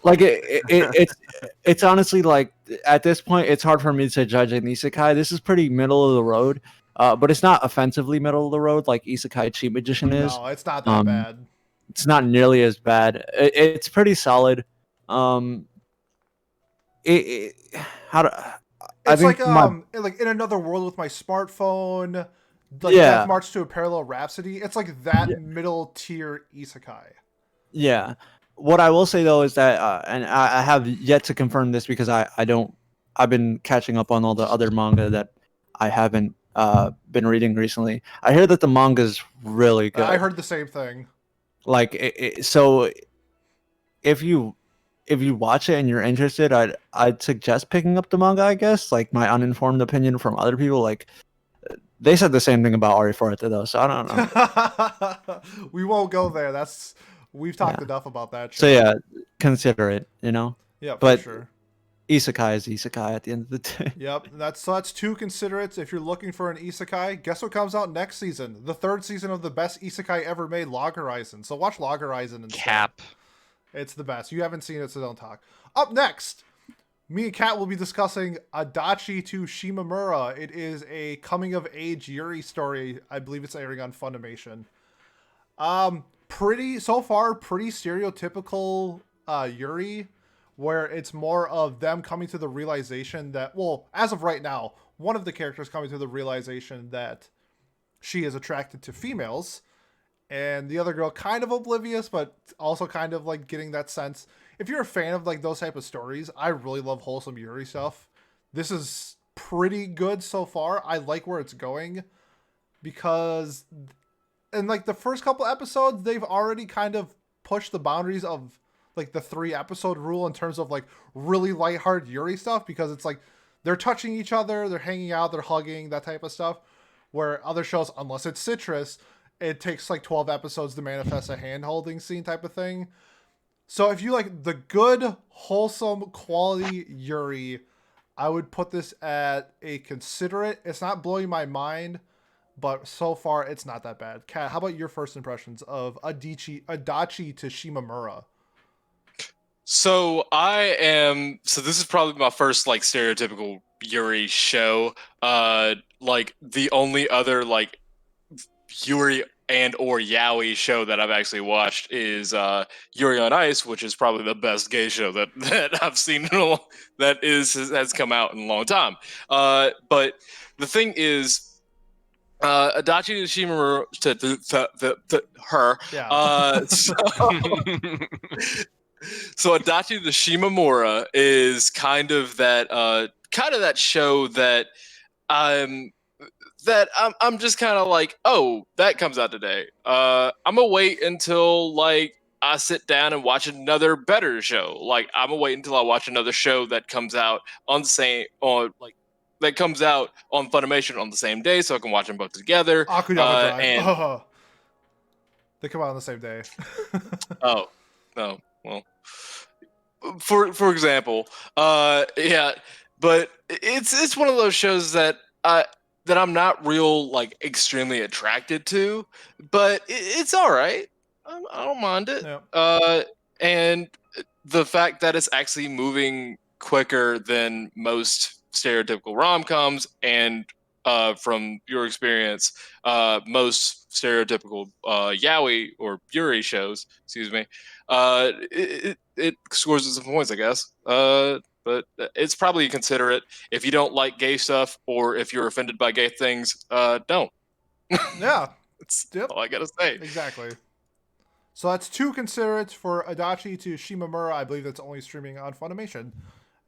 Like it's honestly like at this point it's hard for me to judge an isekai. This is pretty middle of the road, but it's not offensively middle of the road like Isekai Cheat Magician is. No, it's not that bad. It's not nearly as bad. It's pretty solid. Um, it how to I It's think like in another world with my smartphone, like Yeah. Death March to a Parallel Rhapsody. It's like that middle tier isekai. Yeah. What I will say though is that, and I have yet to confirm this because I've been catching up on all the other manga that I haven't been reading recently. I hear that the manga is really good. I heard the same thing. Like, so if you watch it and you're interested, I'd suggest picking up the manga. I guess, like my uninformed opinion from other people, like they said the same thing about Ari Forte though, so I don't know. We won't go there. We've talked enough about that. So yeah, consider it. You know. Yeah, for but sure. Isekai is isekai at the end of the day. Yep, that's two considerates. If you're looking for an isekai, guess what comes out next season? The third season of the best isekai ever made, Log Horizon. So watch Log Horizon instead. Cap. It's the best. You haven't seen it, so don't talk. Up next, me and Kat will be discussing Adachi to Shimamura. It is a coming-of-age Yuri story. I believe it's airing on Funimation. Pretty stereotypical Yuri, where it's more of them coming to the realization that, well, as of right now, one of the characters coming to the realization that she is attracted to females, and the other girl kind of oblivious, but also kind of like getting that sense. If you're a fan of like those type of stories, I really love wholesome Yuri stuff. This is pretty good so far. I like where it's going because in like the first couple episodes, they've already kind of pushed the boundaries of like the 3-episode rule in terms of like really lighthearted Yuri stuff, because it's like they're touching each other, they're hanging out, they're hugging, that type of stuff. Where other shows, unless it's Citrus, it takes like 12 episodes to manifest a hand-holding scene type of thing. So if you like the good, wholesome, quality Yuri, I would put this at a considerate. It's not blowing my mind, but so far it's not that bad. Kat, how about your first impressions of Adachi to Shimamura? So this is probably my first like stereotypical Yuri show. Like the only other like Yuri and or yaoi show that I've actually watched is Yuri on Ice, which is probably the best gay show that I've seen has come out in a long time. But the thing is, Adachi Shimamura her. Yeah. So Adachi the Shimamura is kind of that show that I'm just kind of like, oh, that comes out today. I'm gonna wait until like I sit down and watch another better show. Like I'm gonna wait until I watch another show that comes out on that comes out on Funimation on the same day, so I can watch them both together. Akudama Drive. They come out on the same day. Oh, well. For example, yeah, but it's one of those shows that I'm not real like extremely attracted to, but it's all right. I don't mind it. Yeah. And the fact that it's actually moving quicker than most stereotypical rom-coms, and from your experience, most stereotypical yaoi or Yuri shows, excuse me, it scores some points, I guess. But it's probably considerate. If you don't like gay stuff, or if you're offended by gay things, don't. Yeah. That's all I gotta say. Exactly. So that's 2 considerates for Adachi to Shimamura. I believe that's only streaming on Funimation.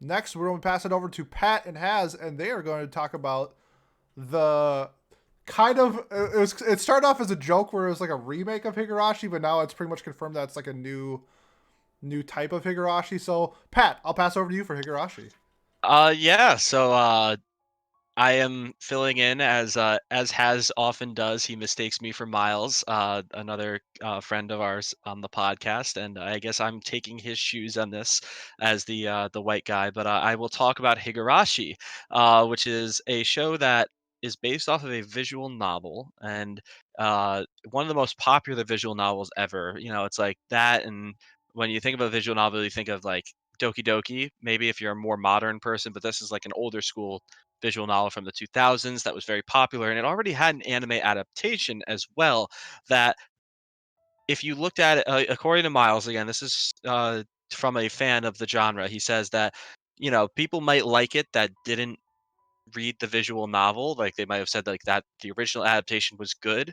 Next, we're going to pass it over to Pat and Haz, and they are going to talk about the kind of... It started off as a joke where it was like a remake of Higurashi, but now it's pretty much confirmed that it's like a new type of Higurashi. So, Pat, I'll pass over to you for Higurashi. Yeah. So I am filling in as Has often does. He mistakes me for Miles, another friend of ours on the podcast, and I guess I'm taking his shoes on this as the white guy. But I will talk about Higurashi, which is a show that is based off of a visual novel, and one of the most popular visual novels ever. You know, it's like that, and when you think of a visual novel, you think of like Doki Doki, maybe if you're a more modern person, but this is like an older school visual novel from the 2000s that was very popular, and it already had an anime adaptation as well. That if you looked at it, according to Miles, again, this is from a fan of the genre, he says that people might like it that didn't read the visual novel, like they might have said like that the original adaptation was good,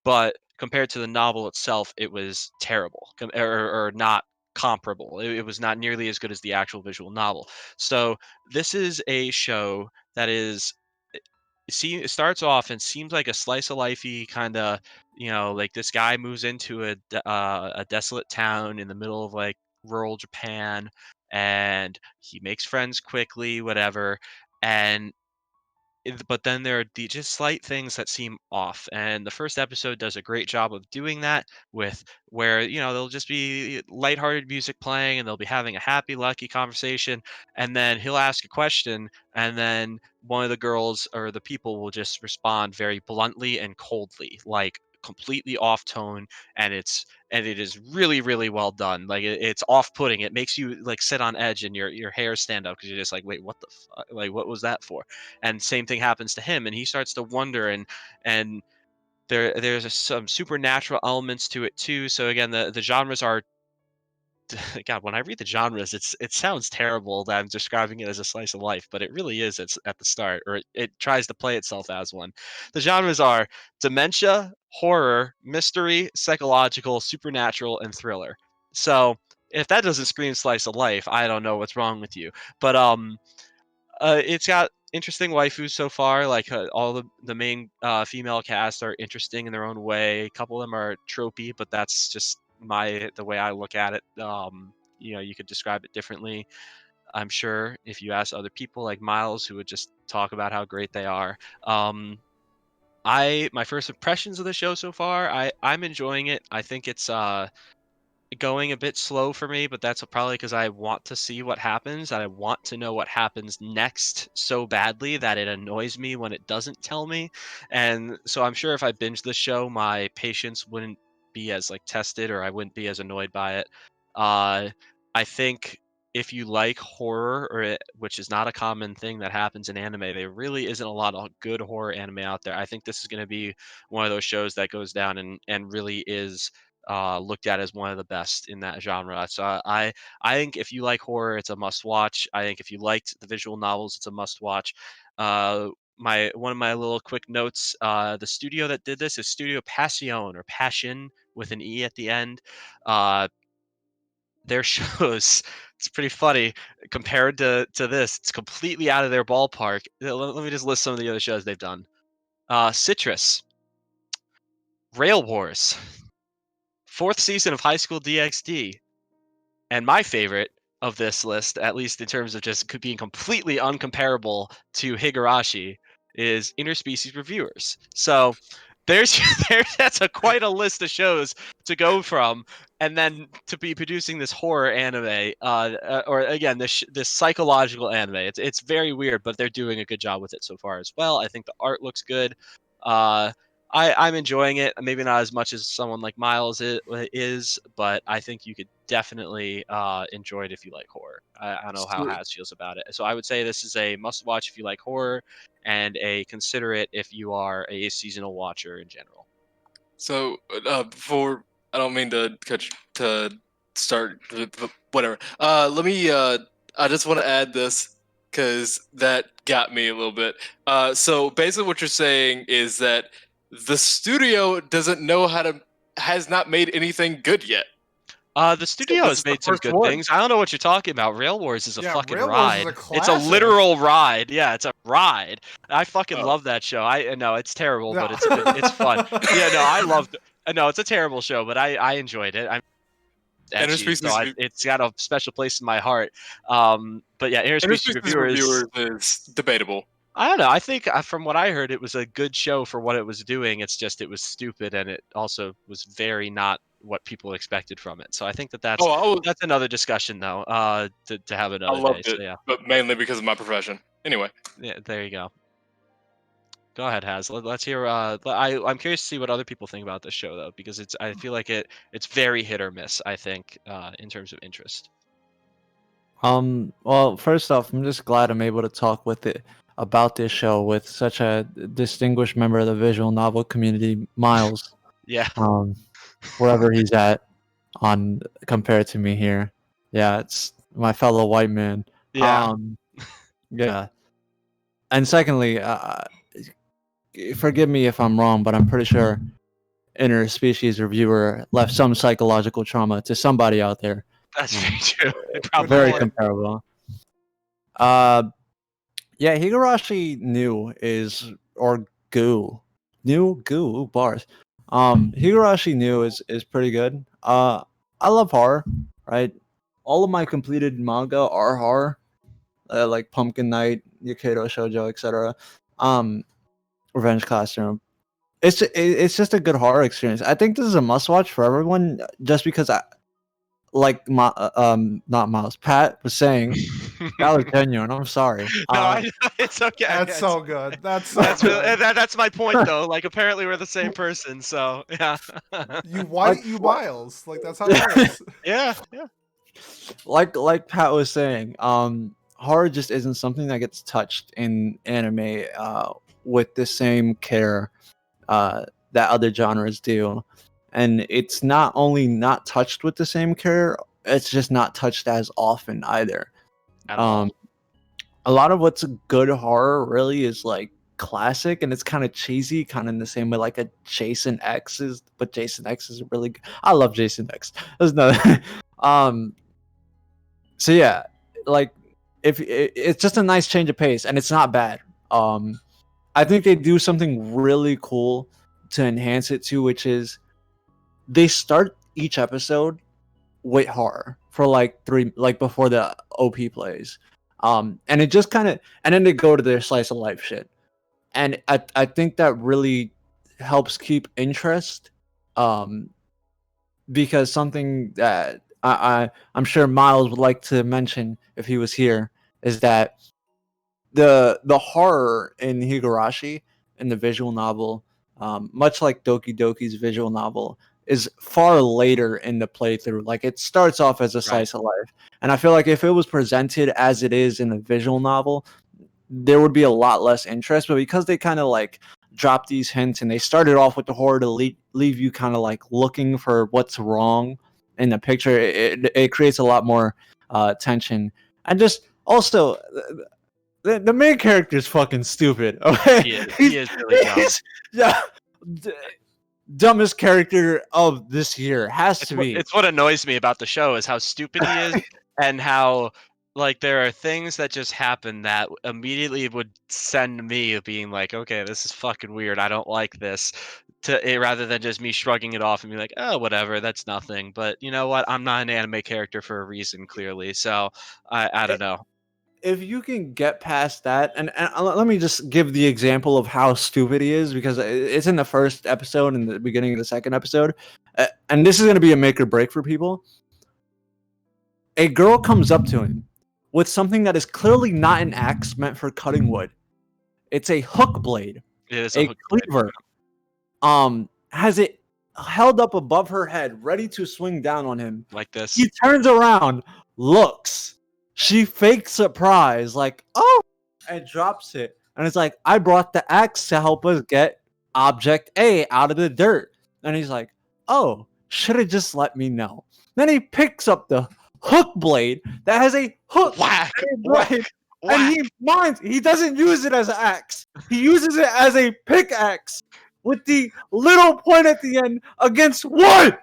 but compared to the novel itself, it was terrible or not comparable. It was not nearly as good as the actual visual novel. So this is a show that is it starts off and seems like a slice of lifey kind of, like this guy moves into a desolate town in the middle of like rural Japan, and he makes friends quickly, whatever. And but then there are just slight things that seem off, and the first episode does a great job of doing that, with where there'll just be lighthearted music playing and they'll be having a happy lucky conversation, and then he'll ask a question, and then one of the girls or the people will just respond very bluntly and coldly, like completely off tone, and it is really really well done. Like it's off-putting. It makes you like sit on edge and your hair stand up because you're just like, wait, what the fuck? Like, what was that for? And same thing happens to him, and he starts to wonder, and there's some supernatural elements to it too. So again, the genres are God, when I read the genres, it sounds terrible that I'm describing it as a slice of life, but it really is. It's at the start, or it tries to play itself as one. The genres are dementia, horror, mystery, psychological, supernatural, and thriller. So if that doesn't scream slice of life, I don't know what's wrong with you. But it's got interesting waifus so far. Like all the main female cast are interesting in their own way. A couple of them are tropey, but that's just the way I look at it. You could describe it differently. I'm sure if you ask other people like Miles, who would just talk about how great they are. My first impressions of the show so far, I'm enjoying it. I think it's going a bit slow for me, but that's probably because I want to see what happens, and I want to know what happens next so badly that it annoys me when it doesn't tell me. And so I'm sure if I binge the show, my patience wouldn't be as like tested, or I wouldn't be as annoyed by it. Uh, I think if you like horror, which is not a common thing that happens in anime, there really isn't a lot of good horror anime out there. I think this is going to be one of those shows that goes down and really is looked at as one of the best in that genre. So I think if you like horror, it's a must watch. I think if you liked the visual novels, it's a must watch. My one of my little quick notes: the studio that did this is Studio Passion, or Passion with an E at the end. Uh, their shows, it's pretty funny compared to this. It's completely out of their ballpark. Let me just list some of the other shows they've done: Citrus, Rail Wars, fourth season of High School DxD, and my favorite of this list, at least in terms of just being completely uncomparable to Higurashi, is Interspecies Reviewers. So there's that's quite a list of shows to go from, and then to be producing this horror anime, or again this psychological anime. It's very weird, but they're doing a good job with it so far as well. I think the art looks good. Uh, I'm enjoying it. Maybe not as much as someone like Miles is, but I think you could definitely enjoy it if you like horror. I don't know how So, Has feels about it. So I would say this is a must watch if you like horror, and a consider it if you are a seasonal watcher in general. before, I don't mean to to start whatever. Let me. I just want to add this because that got me a little bit. So basically, what you're saying is that the studio doesn't know how to has not made anything good yet. The So studio this has is the made some first good one. things. I don't know what you're talking about. Rail Wars is a Yeah, fucking Rail Wars is a ride. It's a classic. literal ride. Yeah, it's a ride. I fucking Oh. love that show. I know it's terrible, No. but it's fun. Yeah, no, I loved. No, it's a terrible show, but I enjoyed it. ecchi, so Interspecies it's got a special place in my heart. But yeah, interspecies reviewers. is debatable. I don't know. I think from what I heard, it was a good show for what it was doing. It's just it was stupid, and it also was very not what people expected from it. So I think that's Oh, that's another discussion though. To have I another day. loved So it, yeah, but mainly because of my profession. Anyway, yeah. There you go. Go ahead, Haz. Let's hear. I'm curious to see what other people think about this show though, because I feel like it's very hit or miss. I think in terms of interest. Well, first off, I'm just glad I'm able to talk with it about this show with such a distinguished member of the visual novel community, Miles. Yeah. Wherever he's at on compared to me here. Yeah, it's my fellow white man. Yeah. Yeah. And secondly, forgive me if I'm wrong, but I'm pretty sure interspecies reviewer left some psychological trauma to somebody out there. That's very true. It probably Very was. comparable. Yeah, Higurashi new is or goo. New goo bars. Higurashi new is pretty good. I love horror, right? All of my completed manga are horror. Like Pumpkin Night, Yakedo Shoujo, etc. Revenge Costume. It's just a good horror experience. I think this is a must watch for everyone, just because like not Miles, Pat was saying, that was genuine. I'm sorry. No, it's okay. That's so good. That's so That's good. that's my point though. Like apparently we're the same person, so yeah. You white, you Miles. Like that's how it works. Yeah. Like Pat was saying, horror just isn't something that gets touched in anime with the same care that other genres do. And it's not only not touched with the same care, it's just not touched as often either. At all. A lot of what's good horror really is like classic, and it's kind of cheesy, kind of in the same way like a Jason X is, but Jason X is really good. I love Jason X. There's no so yeah, like if it's just a nice change of pace, and it's not bad. I think they do something really cool to enhance it too, which is they start each episode with horror for like before the OP plays. And it just kind of, and then they go to their slice of life shit. And I think that really helps keep interest. Because something that I'm sure Miles would like to mention if he was here is that the horror in Higurashi in the visual novel, much like Doki Doki's visual novel, is far later in the playthrough. Like it starts off as a slice of life, and I feel like if it was presented as it is in the visual novel, there would be a lot less interest. But because they kind of like drop these hints and they started off with the horror to leave you kind of like looking for what's wrong in the picture, it creates a lot more tension. And just also the main character is fucking stupid. Okay, he is really dumb. Yeah. Dumbest character of this year has to be. It's what annoys me about the show is how stupid he is and how like there are things that just happen that immediately would send me being like, okay, this is fucking weird. I don't like this. Rather than just me shrugging it off and be like, oh, whatever, that's nothing. But you know what? I'm not an anime character for a reason, clearly. So I don't know. If you can get past that, and let me just give the example of how stupid he is, because it's in the first episode and the beginning of the second episode, and this is going to be a make or break for people. A girl comes up to him with something that is clearly not an axe meant for cutting wood. It's a hook blade. It is a cleaver. Has it held up above her head, ready to swing down on him. Like this. He turns around, looks. She fakes surprise, like, oh, and drops it. And it's like, I brought the axe to help us get object A out of the dirt. And he's like, oh, should have just let me know. Then he picks up the hook blade that has a hook. Whack! Blade, and he doesn't use it as an axe. He uses it as a pickaxe with the little point at the end against wood.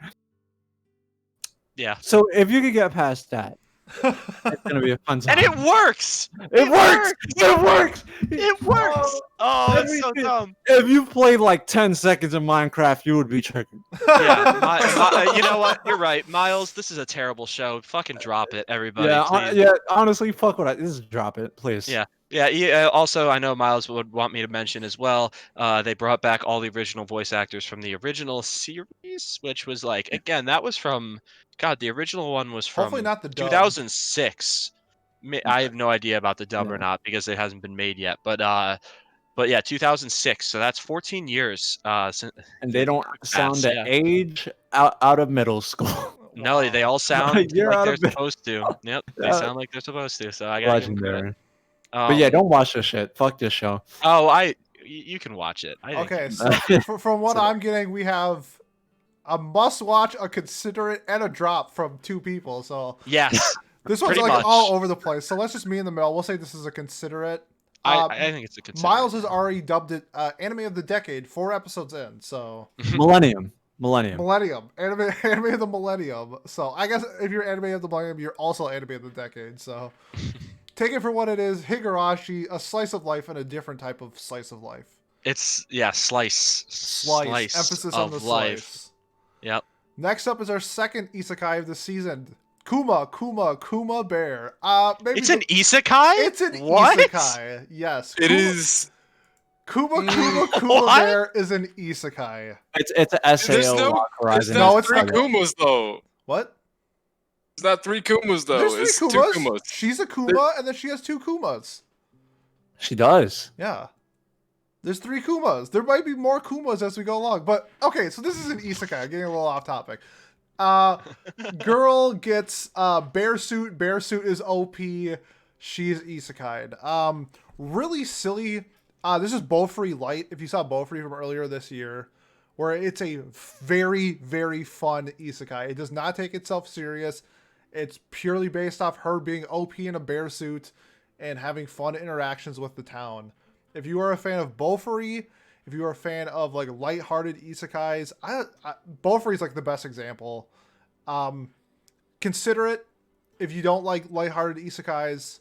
Yeah. So if you could get past that, it's gonna be a fun time. And it works. It works. It works. It works. Oh, it's so Everything- dumb. If you played like 10 seconds of Minecraft, you would be tricking. Yeah, you know what? You're right, Miles. This is a terrible show. Fucking drop it, everybody, please. Yeah. Honestly, fuck what I just drop it, please. Yeah. Also, I know Miles would want me to mention as well. They brought back all the original voice actors from the original series, which was like, again, that was from God. The original one was from Hopefully not the dub. 2006. I have no idea about the dub or Yeah. not because it hasn't been made yet. But yeah, 2006. So that's 14 years. Since, And they don't sound at yeah. age out of middle school. No, they all sound You're like out they're of bed. supposed to. Yep, they Yeah. sound like they're supposed to. So I gotta give them credit. Legendary. But yeah, Um, don't watch this shit. Fuck this show. Oh, you can watch it. I think Okay, you- so from what I'm getting, we have a must-watch, a consider it, and a drop from 2 people. So Yes, this one's pretty like much. all over the place. So let's just meet in the middle. We'll say this is a consider it. I think it's a consider. Miles has already dubbed it anime of the decade 4 episodes in. So Millennium. Millennium, anime of the millennium. So I guess if you're anime of the millennium, you're also anime of the decade. So take it for what it is. Higurashi, a slice of life and a different type of slice of life. It's slice. Emphasis on the life. slice. Yep. Next up is our second isekai of the season. Kuma Bear. Maybe It's an isekai. It's an what? isekai. Yes. It is. Kuma What? Bear is an isekai. It's an SAO There's no- Lock There's Horizon. No, not it's 3 not. Kumas though. What? It's not 3 Kumas though. There's It's 3 2 Kumas. Kumas. She's a Kuma, and then she has 2 Kumas. She does. Yeah. There's 3 Kumas. There might be more Kumas as we go along. But, okay, so this is an isekai. Getting a little off topic. Girl gets bear suit. Bear suit is OP. She's isekai'd. Really silly. This is Bofree Light. If you saw Bofree from earlier this year, where it's a very, very fun isekai. It does not take itself serious. It's purely based off her being OP in a bear suit and having fun interactions with the town. If you are a fan of Bofree, if you are a fan of like lighthearted isekais, Bofree is like the best example. Consider it. If you don't like lighthearted isekais,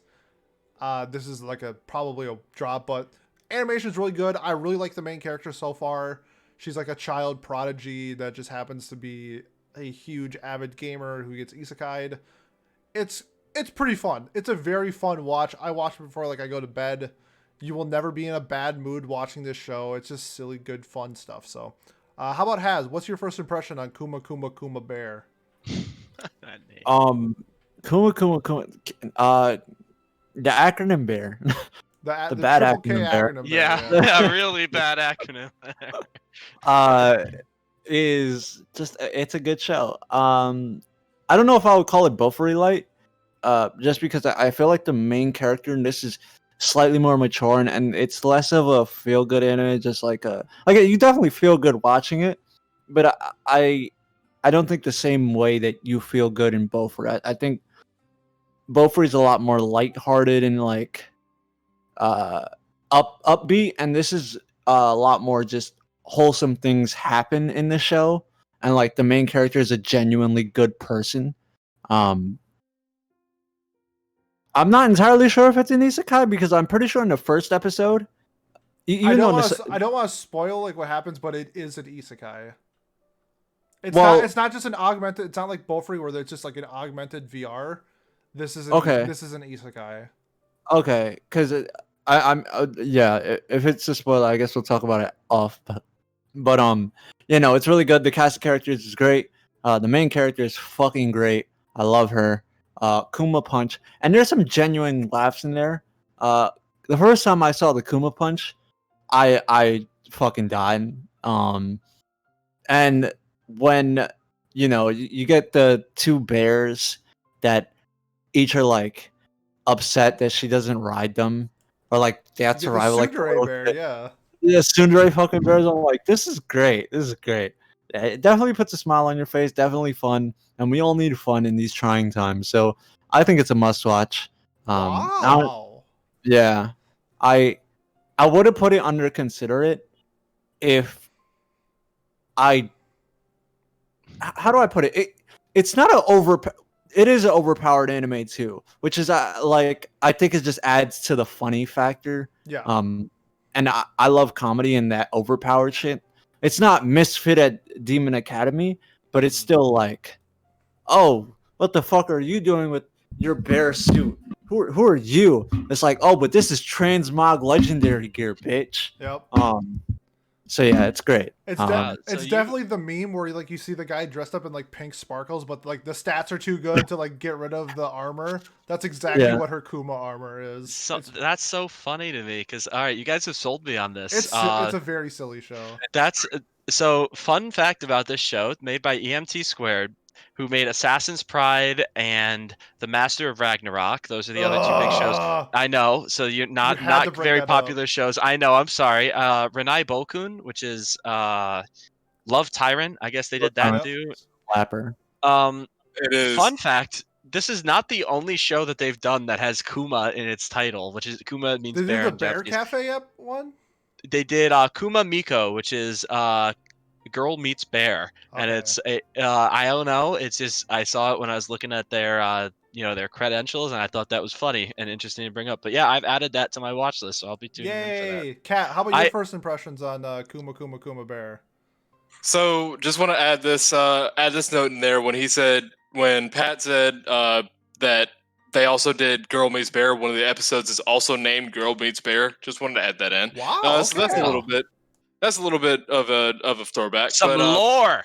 this is like probably a drop, but animation is really good. I really like the main character so far. She's like a child prodigy that just happens to be a huge avid gamer who gets isekai'd. It's pretty fun. It's a very fun watch. I watch it before like I go to bed. You will never be in a bad mood watching this show. It's just silly, good, fun stuff. So, how about Haz? What's your first impression on Kuma Bear? That name. Kuma. The acronym bear. The bad triple K acronym bear. acronym Yeah, Bear, yeah, really bad acronym. Is just it's a good show. I don't know if I would call it Bofree Light, just because I feel like the main character in this is slightly more mature and it's less of a feel good anime, just like you definitely feel good watching it, but I don't think the same way that you feel good in Bofree. I think Bofree is a lot more lighthearted and like upbeat, and this is a lot more just wholesome things happen in the show, and like the main character is a genuinely good person. I'm not entirely sure if it's an isekai because I'm pretty sure in the first episode, I don't want to spoil like what happens, but it is an isekai. It's not just an augmented. It's not like Bofree where it's just like an augmented VR. This is This is an isekai. Okay, because I'm yeah. If it's a spoiler, I guess we'll talk about it off. But it's really good. The cast of characters is great. The main character is fucking great. I love her. Kuma punch, and there's some genuine laughs in there. The first time I saw the Kuma punch, I fucking died. And when you get the 2 bears that each are like upset that she doesn't ride them, or like they have to ride like Tsundere bear, yeah. Yeah, Tsundere fucking bears. I'm like, this is great. It definitely puts a smile on your face. Definitely fun, and we all need fun in these trying times. So I think it's a must watch. Wow. Yeah, I would have put it under consider it if I. How do I put it? It's not It is an overpowered anime too, which is I think it just adds to the funny factor. Yeah. and I love comedy and that overpowered shit. It's not Misfit at Demon Academy, but it's still like, oh, what the fuck are you doing with your bear suit? Who are you? It's like, oh, but this is Transmog Legendary gear, bitch. Yep. So yeah, it's great. It's so it's you- definitely the meme where like you see the guy dressed up in like pink sparkles, but like the stats are too good to like get rid of the armor. That's exactly Yeah. what her Kuma armor is. So that's so funny to me because all right, you guys have sold me on this. It's a very silly show. That's so fun fact about this show made by EMT Squared, who made Assassin's Pride and The Master of Ragnarok. Those are the other two big shows. Ugh. I know, so you're You not had to not bring very that popular shows. I know. I'm sorry. Renai Bokun, which is Love Tyrant. I guess they did that Yep. too. Slapper. It is. Fun fact. This is not the only show that they've done that has Kuma in its title, which is Kuma means Did they bear do the in Bear Japanese. Cafe one? They did Kuma Miko, which is Girl Meets Bear, and Okay. it's I don't know. It's just I saw it when I was looking at their their credentials, and I thought that was funny and interesting to bring up. But yeah, I've added that to my watch list, so I'll be tuning in for that. Yay! Kat, how about your I- first impressions on Kuma Bear? So just want to add this note in there when Pat said that they also did Girl Meets Bear. One of the episodes is also named Girl Meets Bear. Just wanted to add that in. Wow. So that's okay. a little bit. That's a little bit of a throwback. Some but, lore.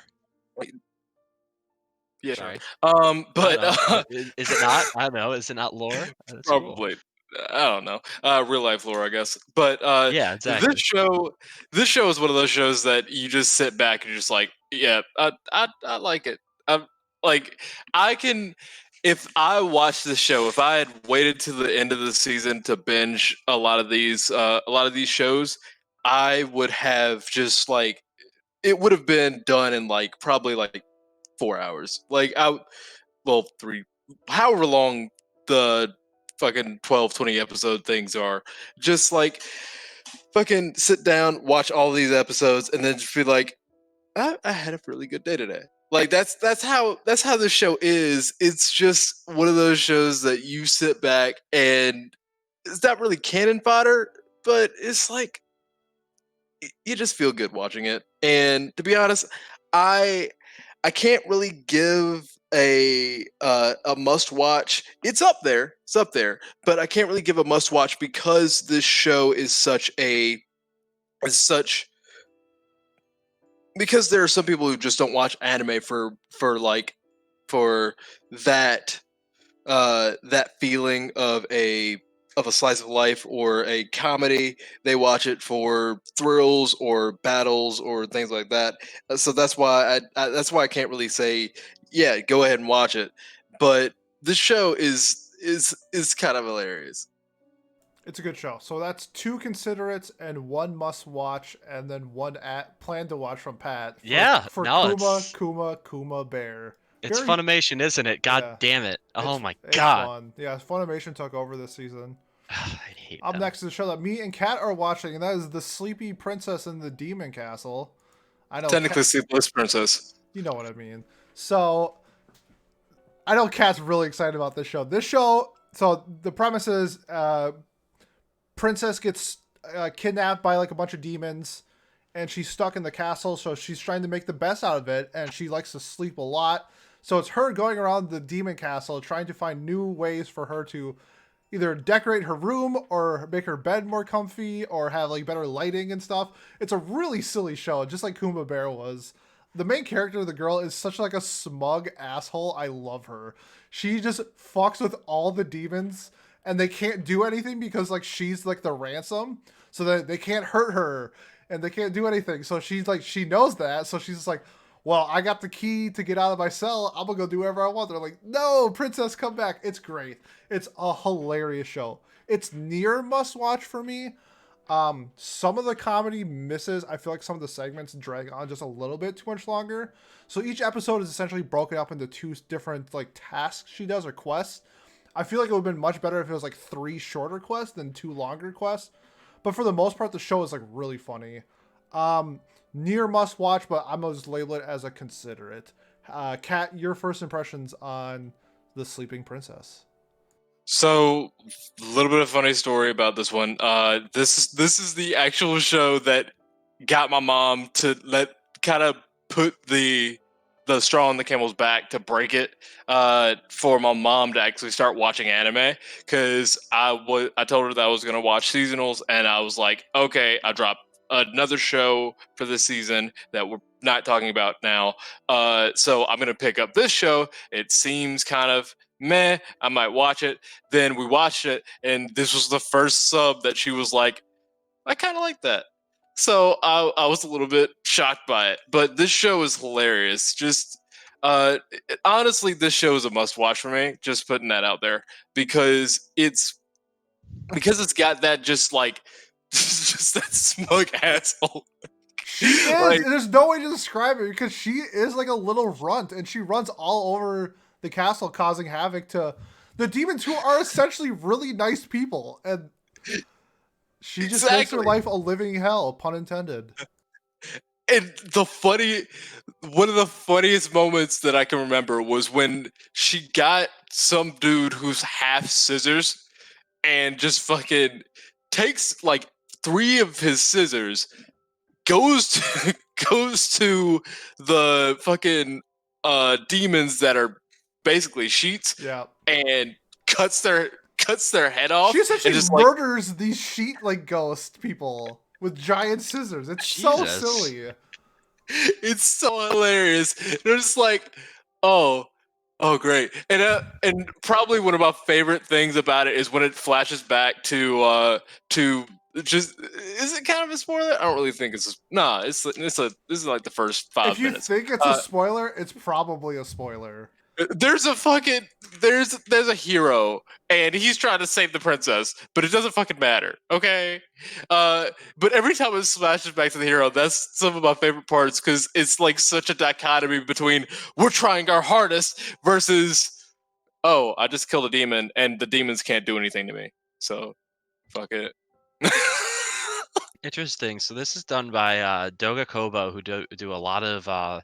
Yeah. Sorry. But I don't know. Is it not? I don't know. Is it not lore? That's cool. probably. I don't know. Real life lore, I guess. But Yeah, exactly. this show is one of those shows that you just sit back and you're just like, yeah, I like it. Like I can, if I watched this show, if I had waited to the end of the season to binge a lot of these shows, I would have just like it would have been done in like probably like 4 hours. Like three, however long the fucking 12, 20 episode things are. Just like fucking sit down, watch all these episodes, and then just be like, I had a really good day today. Like that's how this show is. It's just one of those shows that you sit back and it's not really cannon fodder, but it's like you just feel good watching it. And to be honest, I can't really give a must watch. It's up there, but I can't really give a must watch because this show is because there are some people who just don't watch anime for that that feeling of a slice of life or a comedy. They watch it for thrills or battles or things like that. So that's why I can't really say, yeah, go ahead and watch it. But this show is kind of hilarious. It's a good show. So that's 2 considerates and 1 must watch, and then 1 plan to watch from Pat. For Kuma Bear. It's Very- Funimation, isn't it? God Yeah. damn it! Oh It's- my it's god! fun. Yeah, Funimation took over this season. I hate Up them. next is a show that me and Kat are watching, and that is The Sleepy Princess in the Demon Castle. I know. Technically, Sleepless Princess. You know what I mean. So, I know Kat's really excited about this show. So the premise is, Princess gets kidnapped by like a bunch of demons, and she's stuck in the castle. So she's trying to make the best out of it, and she likes to sleep a lot. So it's her going around the demon castle trying to find new ways for her to either decorate her room or make her bed more comfy or have like better lighting and stuff. It's a really silly show, just like Kuma Bear was. The main character, the girl, is such like a smug asshole. I love her. She just fucks with all the demons, and they can't do anything because like she's like the ransom, so that they can't hurt her and they can't do anything. So she's like, she knows that, so she's just like, well, I got the key to get out of my cell. I'm gonna go do whatever I want. They're like, no, princess, come back. It's great. It's a hilarious show. It's near must watch for me. Some of the comedy misses. I feel like some of the segments drag on just a little bit too much longer. So each episode is essentially broken up into 2 different like tasks she does or quests. I feel like it would have been much better if it was like 3 shorter quests than 2 longer quests. But for the most part, the show is like really funny. Near must watch, but I'm gonna just label it as a considerate. Kat, your first impressions on The Sleeping Princess? So, a little bit of funny story about this one. This is the actual show that got my mom to kind of put the straw on the camel's back to break it. For my mom to actually start watching anime, because I told her that I was gonna watch seasonals, and I was like, okay, I dropped another show for this season that we're not talking about now. So I'm gonna pick up this show. It seems kind of meh. I might watch it. Then we watched it, and this was the first sub that she was like, I kind of like that. So I was a little bit shocked by it, but this show is hilarious. Just honestly, this show is a must-watch for me. Just putting that out there because it's got that just like just that smug asshole. She is. Like, There's no way to describe it because she is like a little runt and she runs all over the castle causing havoc to the demons who are essentially really nice people. And she just makes her exactly. life a living hell, pun intended. And one of the funniest moments that I can remember was when she got some dude who's half scissors and just fucking takes like 3 of his scissors, goes to, goes to the fucking demons that are basically sheets, Yeah. and cuts their head off. She essentially and just murders these sheet like ghost people with giant scissors. It's so Jesus. silly. It's so hilarious. They're just like, oh great. And probably one of my favorite things about it is when it flashes back to just, is it kind of a spoiler? I don't really think it's this is like the first 5 If you minutes. think it's a spoiler, it's probably a spoiler. There's a hero, and he's trying to save the princess, but it doesn't fucking matter, okay? But every time it smashes back to the hero, that's some of my favorite parts, because it's like such a dichotomy between we're trying our hardest versus, oh, I just killed a demon, and the demons can't do anything to me, so fuck it. Interesting. So this is done by Doga Kobo, who do a lot of.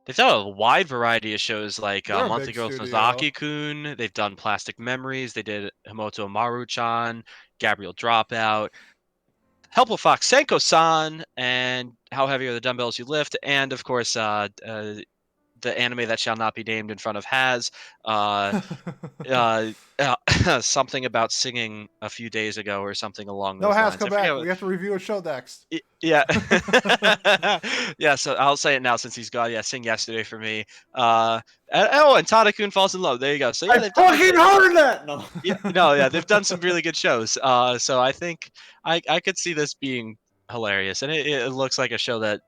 They've done a wide variety of shows like They're a Monthly big Girls studio. Nozaki-kun. They've done Plastic Memories. They did Himoto Maru-chan, Gabriel Dropout, Helpful Fox Senko-san, and How Heavy Are the Dumbbells You Lift, and of course the anime that shall not be named in front of Has. Something about singing a few days ago or something along No, those Has, lines. come back. We have to review a show next. Yeah. Yeah, so I'll say it now since he's gone. Yeah, Sing Yesterday for me. And Tadakun Falls in Love. There you go. So yeah, they've done heard that. No. yeah, they've done some really good shows. So I think I could see this being hilarious, and it looks like a show that,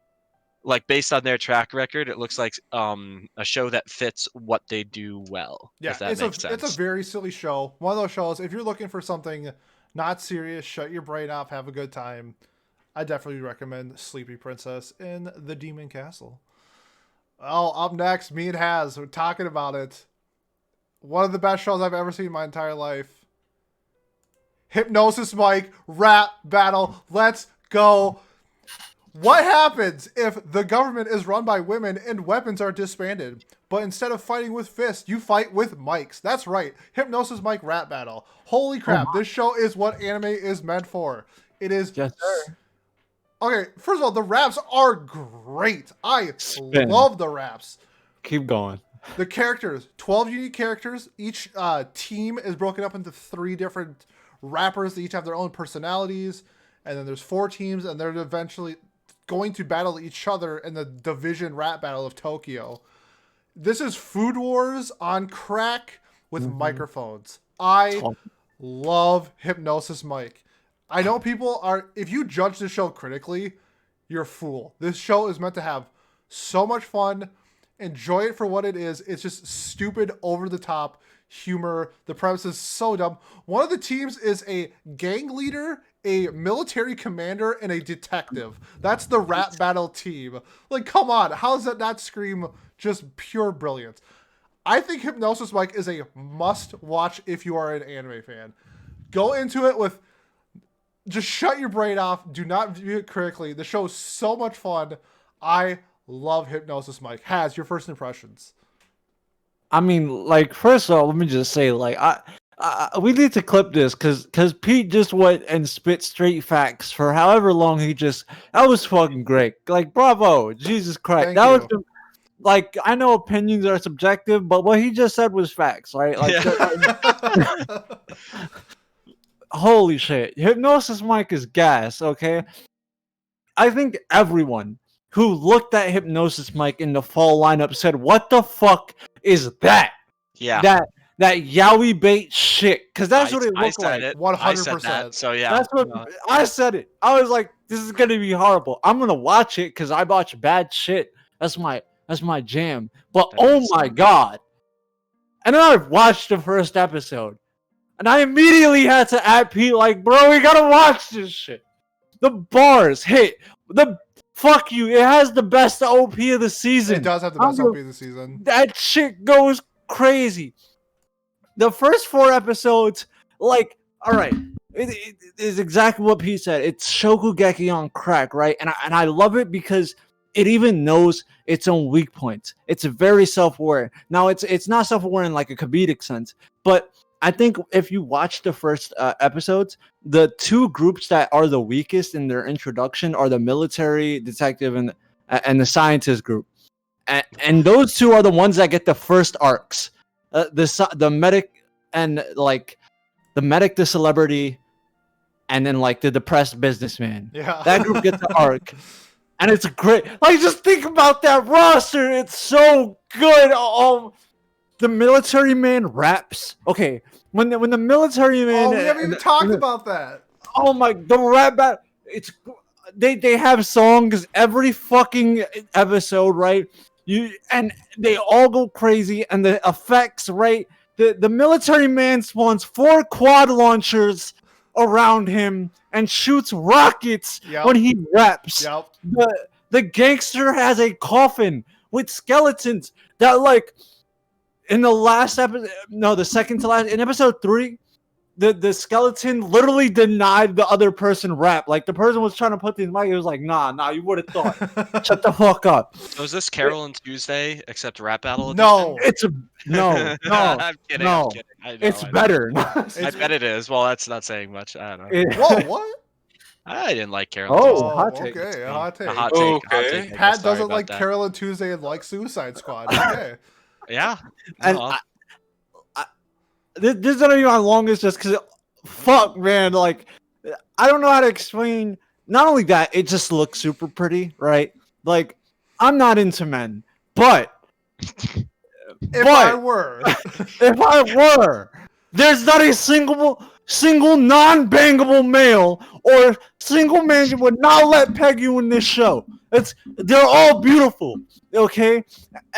like, based on their track record, it looks like a show that fits what they do well. Yeah, if that makes sense. it's a very silly show. One of those shows, if you're looking for something not serious, shut your brain off, have a good time, I definitely recommend Sleepy Princess in the Demon Castle. Oh, up next, me and Has, we're talking about it. One of the best shows I've ever seen in my entire life. Hypnosis Mic, rap battle, let's go. What happens if the government is run by women and weapons are disbanded? But instead of fighting with fists, you fight with mics. That's right. Hypnosis Mic rap battle. Holy crap. This show is what anime is meant for. It is. Yes, sir. Okay, first of all, the raps are great. I love the raps. Keep going. The characters, 12 unique characters. Each team is broken up into 3 different rappers. They each have their own personalities. And then there's 4 teams, and they're eventually going to battle each other in the division rap battle of Tokyo. This is Food Wars on crack with microphones. I love Hypnosis Mic. I know people are, if you judge the show critically, you're a fool. This show is meant to have so much fun. Enjoy it for what it is. It's just stupid, over the top humor. The premise is so dumb. One of the teams is a gang leader, a military commander, and a detective. That's the rap battle team. Like, come on. How does that not scream just pure brilliance? I think Hypnosis Mic is a must-watch if you are an anime fan. Go into it with... just shut your brain off. Do not view it critically. The show is so much fun. I love Hypnosis Mic. Has your first impressions? I mean, like, first of all, let me just say, like, we need to clip this because Pete just went and spit straight facts for however long that was fucking great. Like, bravo, Jesus Christ. Thank That you. was like, I know opinions are subjective, but what he just said was facts, right? Like, holy shit. Hypnosis Mic is gas, okay? I think everyone who looked at Hypnosis Mic in the fall lineup said, what the fuck is that? Yeah. That yaoi bait shit. Because that's what it I looked said like. it. 100%. I said that. So yeah. That's what I said it. I was like, this is gonna be horrible. I'm gonna watch it because I watch bad shit. That's my jam. But That oh is. my god. And then I watched the first episode. And I immediately had to add Pete like, bro, we gotta watch this shit. The bars hit. Fuck you. It has the best OP of the season. It does have the best OP of the season. That shit goes crazy. The first 4 episodes, like, all right, it is exactly what Pete said. It's Shokugeki on crack, right? And I love it because it even knows its own weak points. It's very self-aware. Now, it's not self-aware in like a comedic sense, but I think if you watch the first episodes, the 2 groups that are the weakest in their introduction are the military detective and the scientist group, and those 2 are the ones that get the first arcs. The medic and like the medic, the celebrity, and then like the depressed businessman. Yeah. That group gets the arc, and it's great. Like, just think about that roster. It's so good. The military man raps. Okay, when the military man. Oh, we haven't even talked about that. Oh my, the rap battle. It's they have songs every fucking episode, right? And they all go crazy, and the effects, right? The military man spawns 4 quad launchers around him and shoots rockets when he raps. Yep. The gangster has a coffin with skeletons that, like, in the last episode, no, the second to last, in episode 3, the skeleton literally denied the other person rap. Like, the person was trying to put the mic, it was like, nah, you would have thought. Shut the fuck up. So is this Carol and Tuesday except rap battle? No. No. I'm kidding. No. I'm kidding. I know, It's I know. better. I bet it is. Well, that's not saying much. I don't know. Whoa, what? I didn't like Carol. Oh, Tuesday. hot take. Okay, a hot take. A hot take. Hot Okay. take, I guess. Pat Sorry doesn't about like that. Carol and Tuesday and like Suicide Squad. Okay. Yeah. And No, this is gonna be my longest, just because, fuck, man, like, I don't know how to explain. Not only that, it just looks super pretty, right? Like, I'm not into men, but If I were. if I were, there's not a single non-bangable male or single man who would not let peg you in this show. They're all beautiful, okay?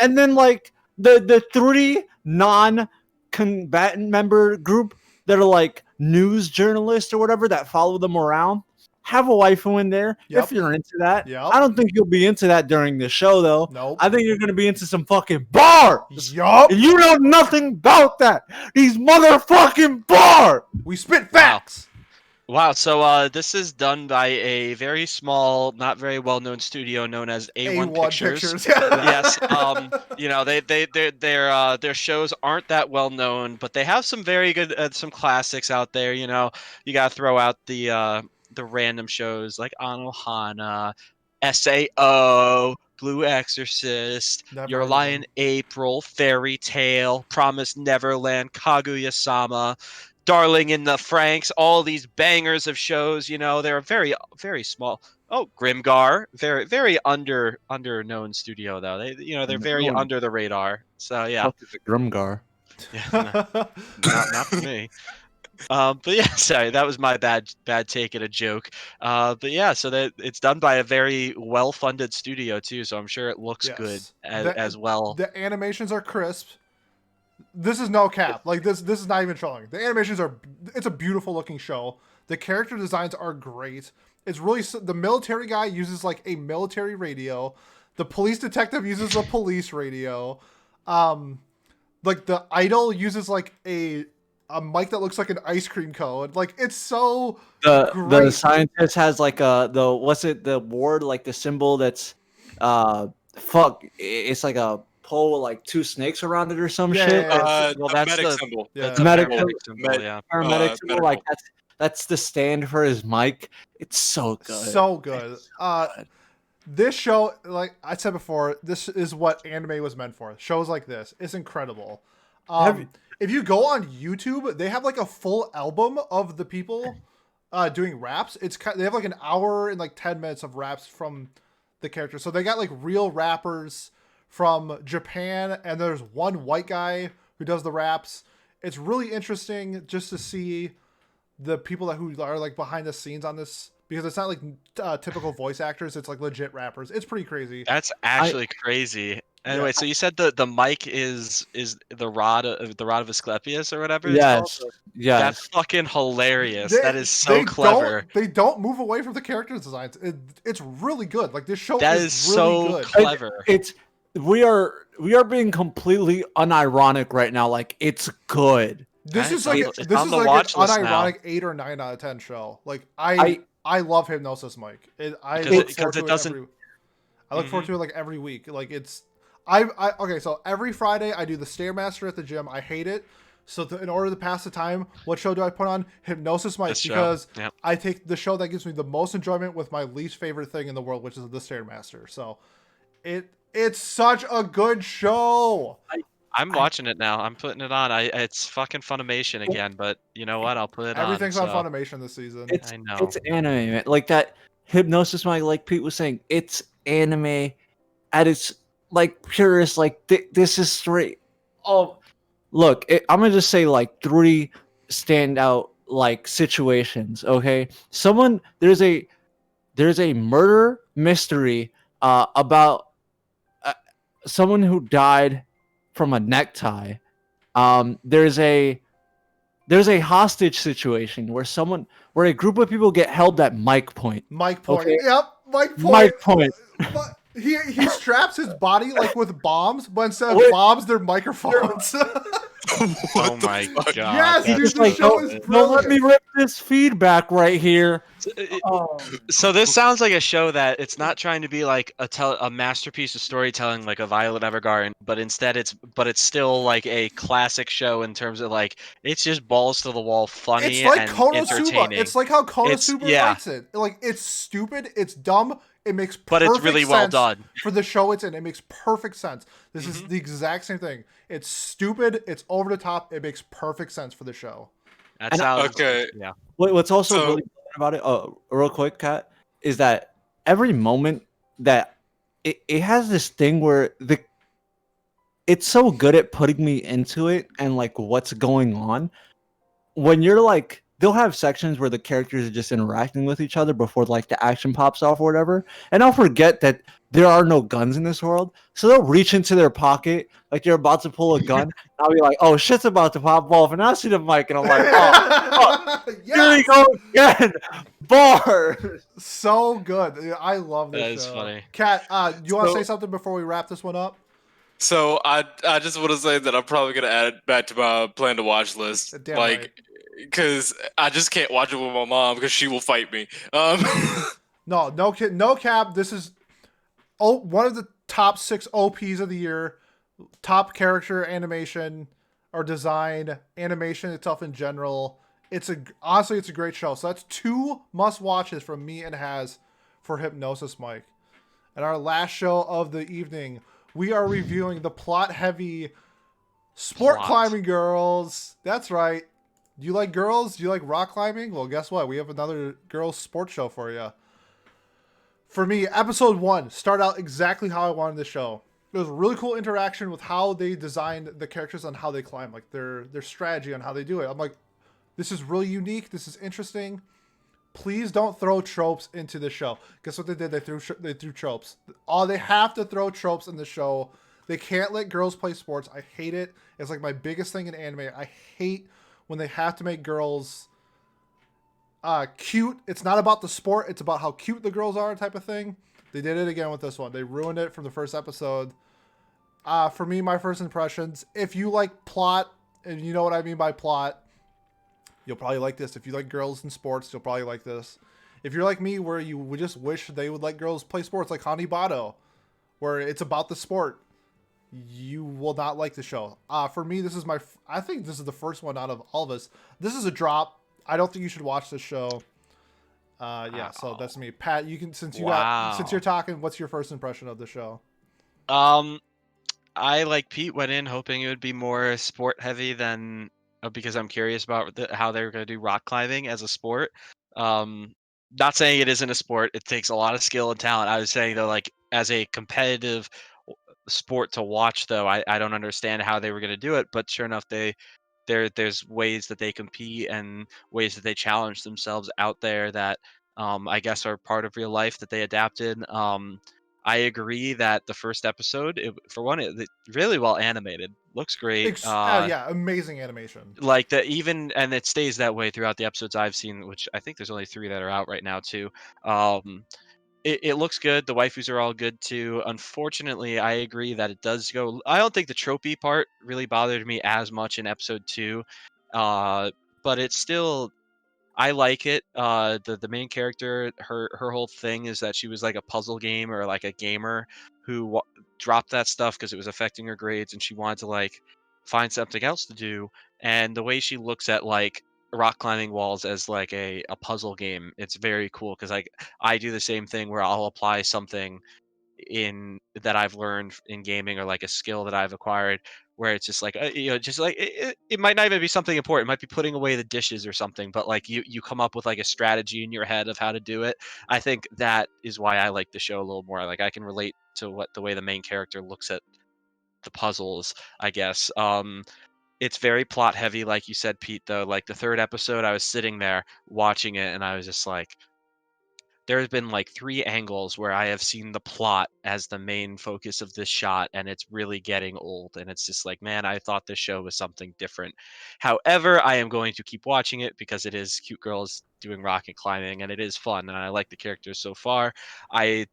And then, like, the 3 non-combatant member group that are like news journalists or whatever that follow them around, have a waifu in there if you're into that. Yep. I don't think you'll be into that during the show, though. Nope. I think you're gonna be into some fucking bars. Yup. And you know nothing about that. These motherfucking bars. We spit facts. Wow. So this is done by a very small, not very well-known studio known as A1 Pictures. Yes. You know, their shows aren't that well known, but they have some very good, some classics out there. You know, you gotta throw out the random shows like Anohana, SAO, Blue Exorcist, Never Your heard of Lion them. April, Fairy Tale, Promised Neverland, Kaguya-sama, Darling in the Franxx, all these bangers of shows. You know, they're very, very small. Oh, Grimgar, very, very under-known studio though. They're very Unknown. under the radar. So yeah, Fuck is a Grimgar? yeah, not for me. But yeah, sorry, that was my bad take at a joke. But yeah, so that it's done by a very well-funded studio too, so I'm sure it looks good Yes. as well. The animations are crisp. This is no cap. Like, this is not even trolling. The animations it's a beautiful looking show. The character designs are great. It's really, the military guy uses like a military radio. The police detective uses a police radio. Like, the idol uses like a mic that looks like an ice cream cone. Like, it's so The great. scientist has like the ward, like the symbol that's it's like a pole with like 2 snakes around it or some Yeah, shit. yeah, well, The that's medic the- symbol. Yeah. That's a Medical- paramedic symbol, yeah. Paramedic symbol, medical. like that's the stand for his mic. It's so good. So good. It's so good. This show, like I said before, this is what anime was meant for. Shows like this, it's incredible. If you go on YouTube, they have like a full album of the people doing raps. They have like an hour and like 10 minutes of raps from the characters. So they got like real rappers from Japan, and there's one white guy who does the raps. It's really interesting just to see the people who are like behind the scenes on this, because it's not like typical voice actors. It's like legit rappers. It's pretty crazy. That's actually crazy. Anyway, so you said the mic is the rod of Asclepius or whatever it's Yes. called? Yes. That's fucking hilarious. That is so they clever. They don't move away from the character designs. It's really good. Like this show That is is really so good. clever. We are being completely unironic right now. Like, it's good. This It's is like on- it's this on is the like watch an list now. unironic 8 or 9 out of 10 show. Like I love Hypnosis Mic. I Because look it forward to doesn't- I look forward to it like every week. Like it's okay. So every Friday I do the Stairmaster at the gym. I hate it. So in order to pass the time, what show do I put on? Hypnosis Mic, This show. because Yep. I take the show that gives me the most enjoyment with my least favorite thing in the world, which is the Stairmaster. So it's such a good show. I'm watching it now. I'm putting it on. It's fucking Funimation again, but you know what? I'll put it Everything's on. on Funimation this season. I know. It's anime, man. Like that Hypnosis Mic, like Pete was saying, it's anime at its like purest. Like this is straight. Oh, look, I'm gonna just say like 3 standout like situations. Okay, there's a murder mystery about someone who died from a necktie. There's a hostage situation where a group of people get held at mic point. Mike Point. Okay. Yep, Mike Point. Mic point. But he straps his body like with bombs, but instead of Wait. bombs, they're microphones. Oh my god. Yes, that's dude, Just this like, show don't, is don't let me brilliant. rip this feedback right here. So- So this sounds like a show that it's not trying to be like a masterpiece of storytelling like a Violet Evergarden, but instead it's still like a classic show in terms of like it's just balls to the wall, funny It's like and Konosuba. entertaining. It's like how Konosuba yeah. writes it. Like it's stupid, it's dumb, it makes perfect but it's really well sense done. for the show it's in. It makes perfect sense. This is Mhm. the exact same thing. It's stupid, it's over the top, it makes perfect sense for the show. That's And- how. Okay. Yeah. What's also So- really fun about it, real quick, Kat, is that every moment that it has this thing where it's so good at putting me into it and like what's going on. When you're like, they'll have sections where the characters are just interacting with each other before like the action pops off or whatever, and I'll forget that there are no guns in this world, so they'll reach into their pocket like they're about to pull a gun. And I'll be like, oh, shit's about to pop off, and I see the mic and I'm like, oh, here we Yes! go again. Bars. So good. I love this That is show. funny. Kat, you want to So- say something before we wrap this one up? So I just want to say that I'm probably gonna add it back to my plan to watch list, Damn right. like, because I just can't watch it with my mom because she will fight me. No cap. This is one of the top 6 OPs of the year. Top character animation or design, animation itself in general. Honestly, it's a great show. So that's 2 must watches from me and Has for Hypnosis Mic. And our last show of the evening, we are reviewing the plot heavy sport Plot. climbing girls. That's right. Do you like girls? Do you like rock climbing? Well, guess what? We have another girls sports show for you. For me, episode 1 started out exactly how I wanted the show. It was a really cool interaction with how they designed the characters on how they climb, like their strategy on how they do it. I'm like, this is really unique. This is interesting. Please don't throw tropes into the show. Guess what they did? They threw tropes. They have to throw tropes in the show. They can't let girls play sports. I hate it. It's like my biggest thing in anime. I hate when they have to make girls cute. It's not about the sport. It's about how cute the girls are, type of thing. They did it again with this one. They ruined it from the first episode. For me, my first impressions, if you like plot, and you know what I mean by plot, you'll probably like this. If you like girls in sports, you'll probably like this. If you're like me, where you would just wish they would let girls play sports, like Hanibado, where it's about the sport, you will not like the show. For me, this is I think this is the first one out of all of us. This is a drop. I don't think you should watch this show. Yeah, so that's me. Pat, you can since you're talking, what's your first impression of the show? I, like Pete, went in hoping it would be more sport heavy than because I'm curious about how they were going to do rock climbing as a sport. Not saying it isn't a sport; it takes a lot of skill and talent. I was saying though, like as a competitive sport to watch, though, I don't understand how they were going to do it. But sure enough, there's ways that they compete and ways that they challenge themselves out there that I guess are part of real life that they adapted. I agree that the first episode, for one, it really well animated, looks great. Yeah, amazing animation. Like that, even and it stays that way throughout the episodes I've seen, which I think there's only 3 that are out right now too. It looks good. The waifus are all good too. Unfortunately, I agree that it does go. I don't think the tropey part really bothered me as much in episode 2, but it's still. I like it. The main character, her whole thing is that she was like a puzzle game or like a gamer who dropped that stuff because it was affecting her grades, and she wanted to like find something else to do. And the way she looks at like rock climbing walls as like a puzzle game, it's very cool because I do the same thing where I'll apply something in that I've learned in gaming or like a skill that I've acquired where it's just like just like it might not even be something important. It might be putting away the dishes or something, but like you come up with like a strategy in your head of how to do it. I think that is why I like the show a little more. Like I can relate to what the way the main character looks at the puzzles, I guess. It's very plot heavy, like you said, Pete, though. Like the 3rd episode, I was sitting there watching it and I was just like, there's been like 3 angles where I have seen the plot as the main focus of this shot, and it's really getting old. And it's just like, man, I thought this show was something different. However, I am going to keep watching it because it is cute girls doing rocket climbing, and it is fun, and I like the characters so far. I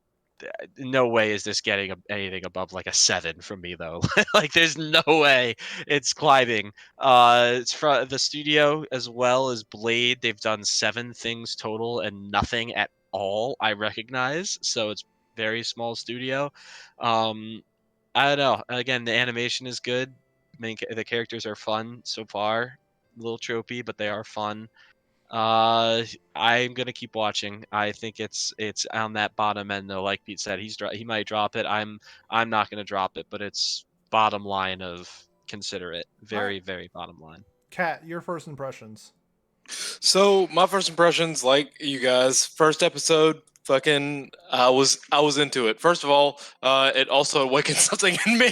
no way is this getting anything above like a 7 from me though. Like there's no way it's climbing. It's from the studio as well as Blade. They've done 7 things total and nothing at all I recognize, so it's very small studio. I don't know, again, the animation is good. The characters are fun so far, a little tropey, but they are fun. I'm gonna keep watching. I think it's on that bottom end though. Like Pete said, he might drop it. I'm not gonna drop it, but it's bottom line of consider it. Very very bottom line. Kat, your first impressions. So my first impressions, like you guys, first episode, fucking, I was into it. First of all, it also awakened something in me.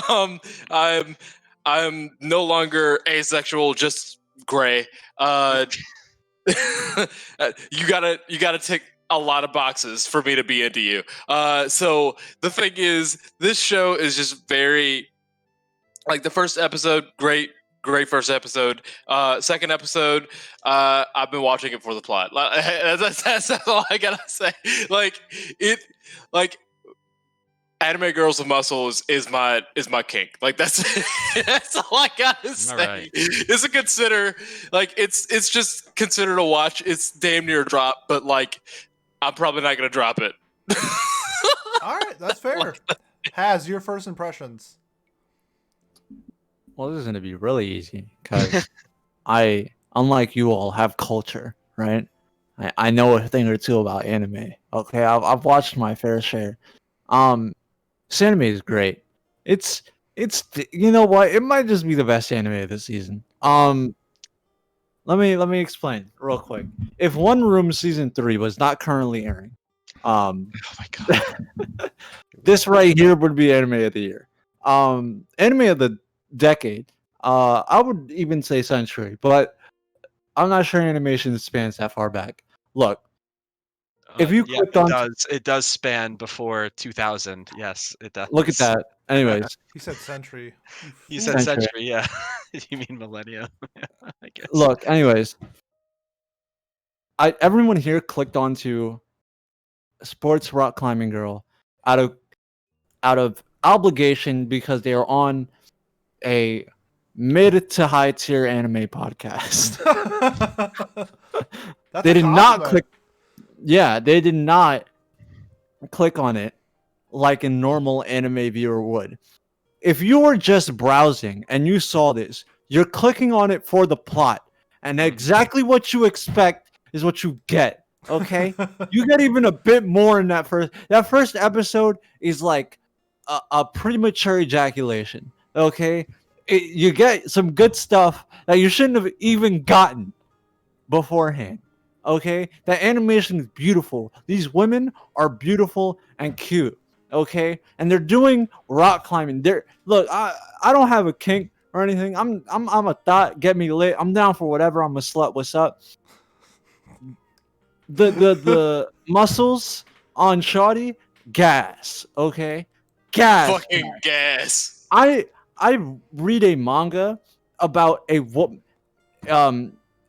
um, I'm I'm no longer asexual, just gray. You gotta tick a lot of boxes for me to be into you. So the thing is, this show is just very like the first episode, great first episode. Second episode, I've been watching it for the plot. That's all I gotta say. Like it, like anime girls with muscles is my kink. Like that's that's all I gotta say. Right. It's a consider, like it's just considered a watch. It's damn near a drop, but like I'm probably not gonna drop it. All right, that's fair. Has your first impressions? Well, this is going to be really easy because I, unlike you all, have culture, right? I know a thing or two about anime. Okay, I've watched my fair share. This anime is great. It's you know what? It might just be the best anime of the season. Let me explain real quick. If One Room season 3 was not currently airing, Oh my god. this right here would be anime of the year. Anime of the decade. I would even say century, but I'm not sure animation spans that far back. Look, if you clicked on, it does span before 2000. Yes, it does. look at that. Anyways, He said century. You said Century. century, yeah. You mean millennia? I guess. look. Anyways, everyone here clicked onto sports rock climbing girl out of obligation because they are on a mid to high tier anime podcast. That's They a did not compliment. click. Yeah, they did not click on it like a normal anime viewer would. if you were just browsing and you saw this, you're clicking on it for the plot, and exactly what you expect is what you get. Okay, you get even a bit more in that first. That first episode is like a premature ejaculation. Okay, you get some good stuff that you shouldn't have even gotten beforehand. Okay, that animation is beautiful. These women are beautiful and cute. Okay, and they're doing rock climbing. They're look. I don't have a kink or anything. I'm a thought. Get me lit. I'm down for whatever. I'm a slut. What's up? The muscles on Shawty, gas. Okay, gas. Fucking gas. I read a manga about a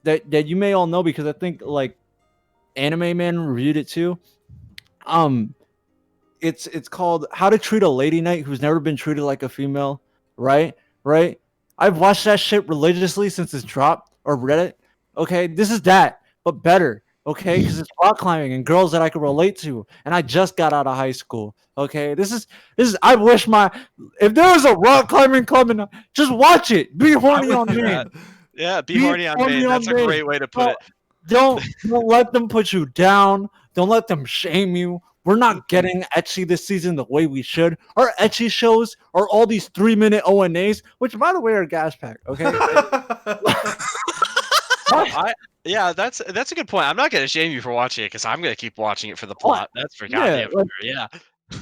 that you may all know because I think like Anime Man reviewed it too. It's called How to Treat a Lady Knight Who's Never Been Treated Like a Female. Right. I've watched that shit religiously since it's dropped or read it. Okay, this is that, but better. Okay, because it's rock climbing and girls that I can relate to, and I just got out of high school. Okay, this is. I wish if there was a rock climbing club, and just watch it. Be horny on me. Yeah, be horny on me. That's a great way to put it. Don't let them put you down. Don't let them shame you. We're not getting ecchi this season the way we should. Our ecchi shows are all these 3-minute ONAs, which by the way are gas pack. Okay. Yeah, that's a good point. I'm not gonna shame you for watching it because I'm gonna keep watching it for the plot. That's for goddamn sure. Yeah.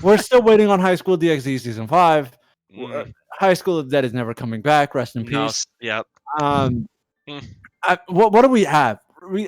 We're still waiting on High School DxD season 5. High School of the Dead is never coming back. Rest in peace. Yep. What do we have?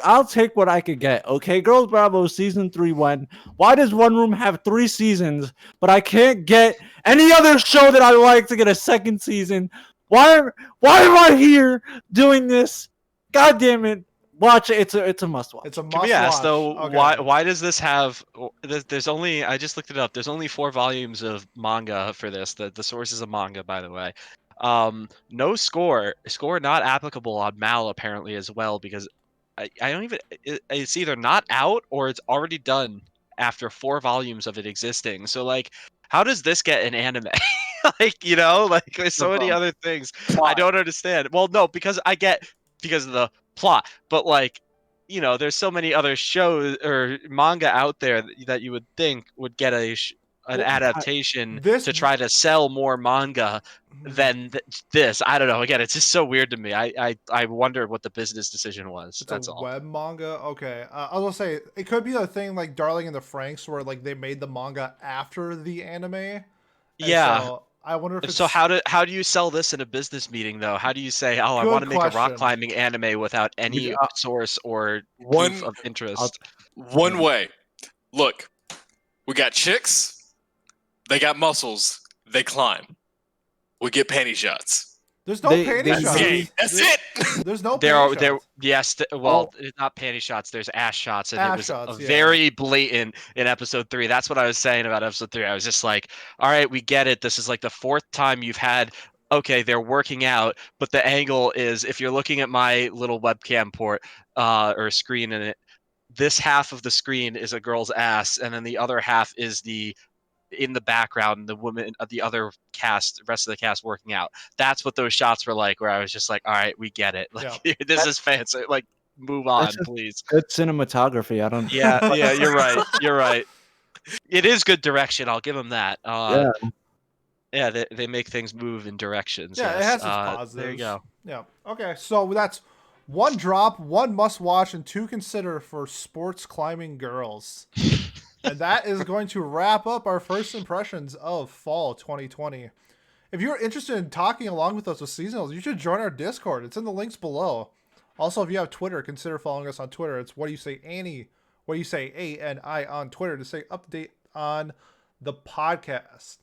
I'll take what I could get. Okay, Girls Bravo season 3 went. Why does One Room have 3 seasons, but I can't get any other show that I like to get a second season? Why am I here doing this? God damn it! Watch it. It's a must watch. It's a must watch. Can we ask though, okay. why does this have? There's only, I just looked it up. There's only 4 volumes of manga for this. The source is a manga, by the way. No score not applicable on Mal apparently as well, because I don't even. It's either not out or it's already done after 4 volumes of it existing. So like, how does this get an anime? Like, like there's so many other things I don't understand. Well, no, because of the plot, but like, there's so many other shows or manga out there that you would think would get an adaptation to try to sell more manga than this. I don't know. Again, it's just so weird to me. I wonder what the business decision was. That's all. Web manga. Okay, I was gonna say it could be a thing like Darling in the Franxx, where like they made the manga after the anime. Yeah. So I wonder if so how do you sell this in a business meeting though? How do you say, I want to make a rock climbing anime without any source or proof of interest? One way. Look, we got chicks. They got muscles. They climb. We get panty shots. There's no panty shots. That's it. There's no panty shots. Yes. It's not panty shots. There's ass shots, and it was very blatant in episode 3. That's what I was saying about episode 3. I was just like, all right, we get it. This is like the 4th time you've had. Okay, they're working out, but the angle is, if you're looking at my little webcam port or screen in it, this half of the screen is a girl's ass, and then the other half is in the background, the woman of the other rest of the cast working out. That's what those shots were like, where I was just like, all right, we get it. Like, this is fancy. Like, move on, please. Good cinematography. I don't. Yeah, you're right. It is good direction. I'll give them that. Yeah, they make things move in directions. Yeah, yes. It has its positives. There you go. Yeah. Okay, so that's 1 drop, 1 must watch, and 2 consider for sports climbing girls. And that is going to wrap up our first impressions of fall 2020. If you're interested in talking along with us with seasonals, you should join our Discord. It's in the links below. Also, if you have Twitter, consider following us on Twitter. It's What Do You Say Annie? What Do You Say ANI on Twitter to stay up to date on the podcast.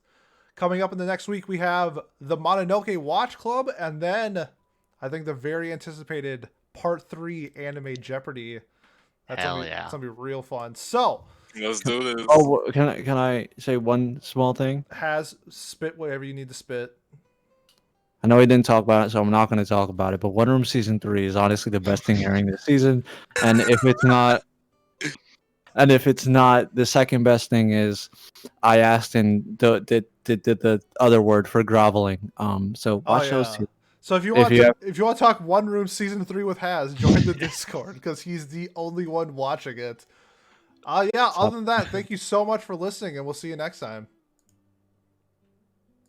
Coming up in the next week, we have the Mononoke Watch Club, and then I think the very anticipated Part 3 Anime Jeopardy. That's Hell It's going to be real fun. So... Let's do this. Oh, can I say one small thing? Spit whatever you need to spit. I know we didn't talk about it, so I'm not going to talk about it. But One Room season 3 is honestly the best thing airing this season. And if it's not, And if it's not, the second best thing is I asked and the other word for groveling. So Oh watch those yeah. two. So if you If want you to, have, if you want to talk One Room season 3 with Haz, join the Discord because he's the only one watching it. Yeah. Other than that, thank you so much for listening, and we'll see you next time.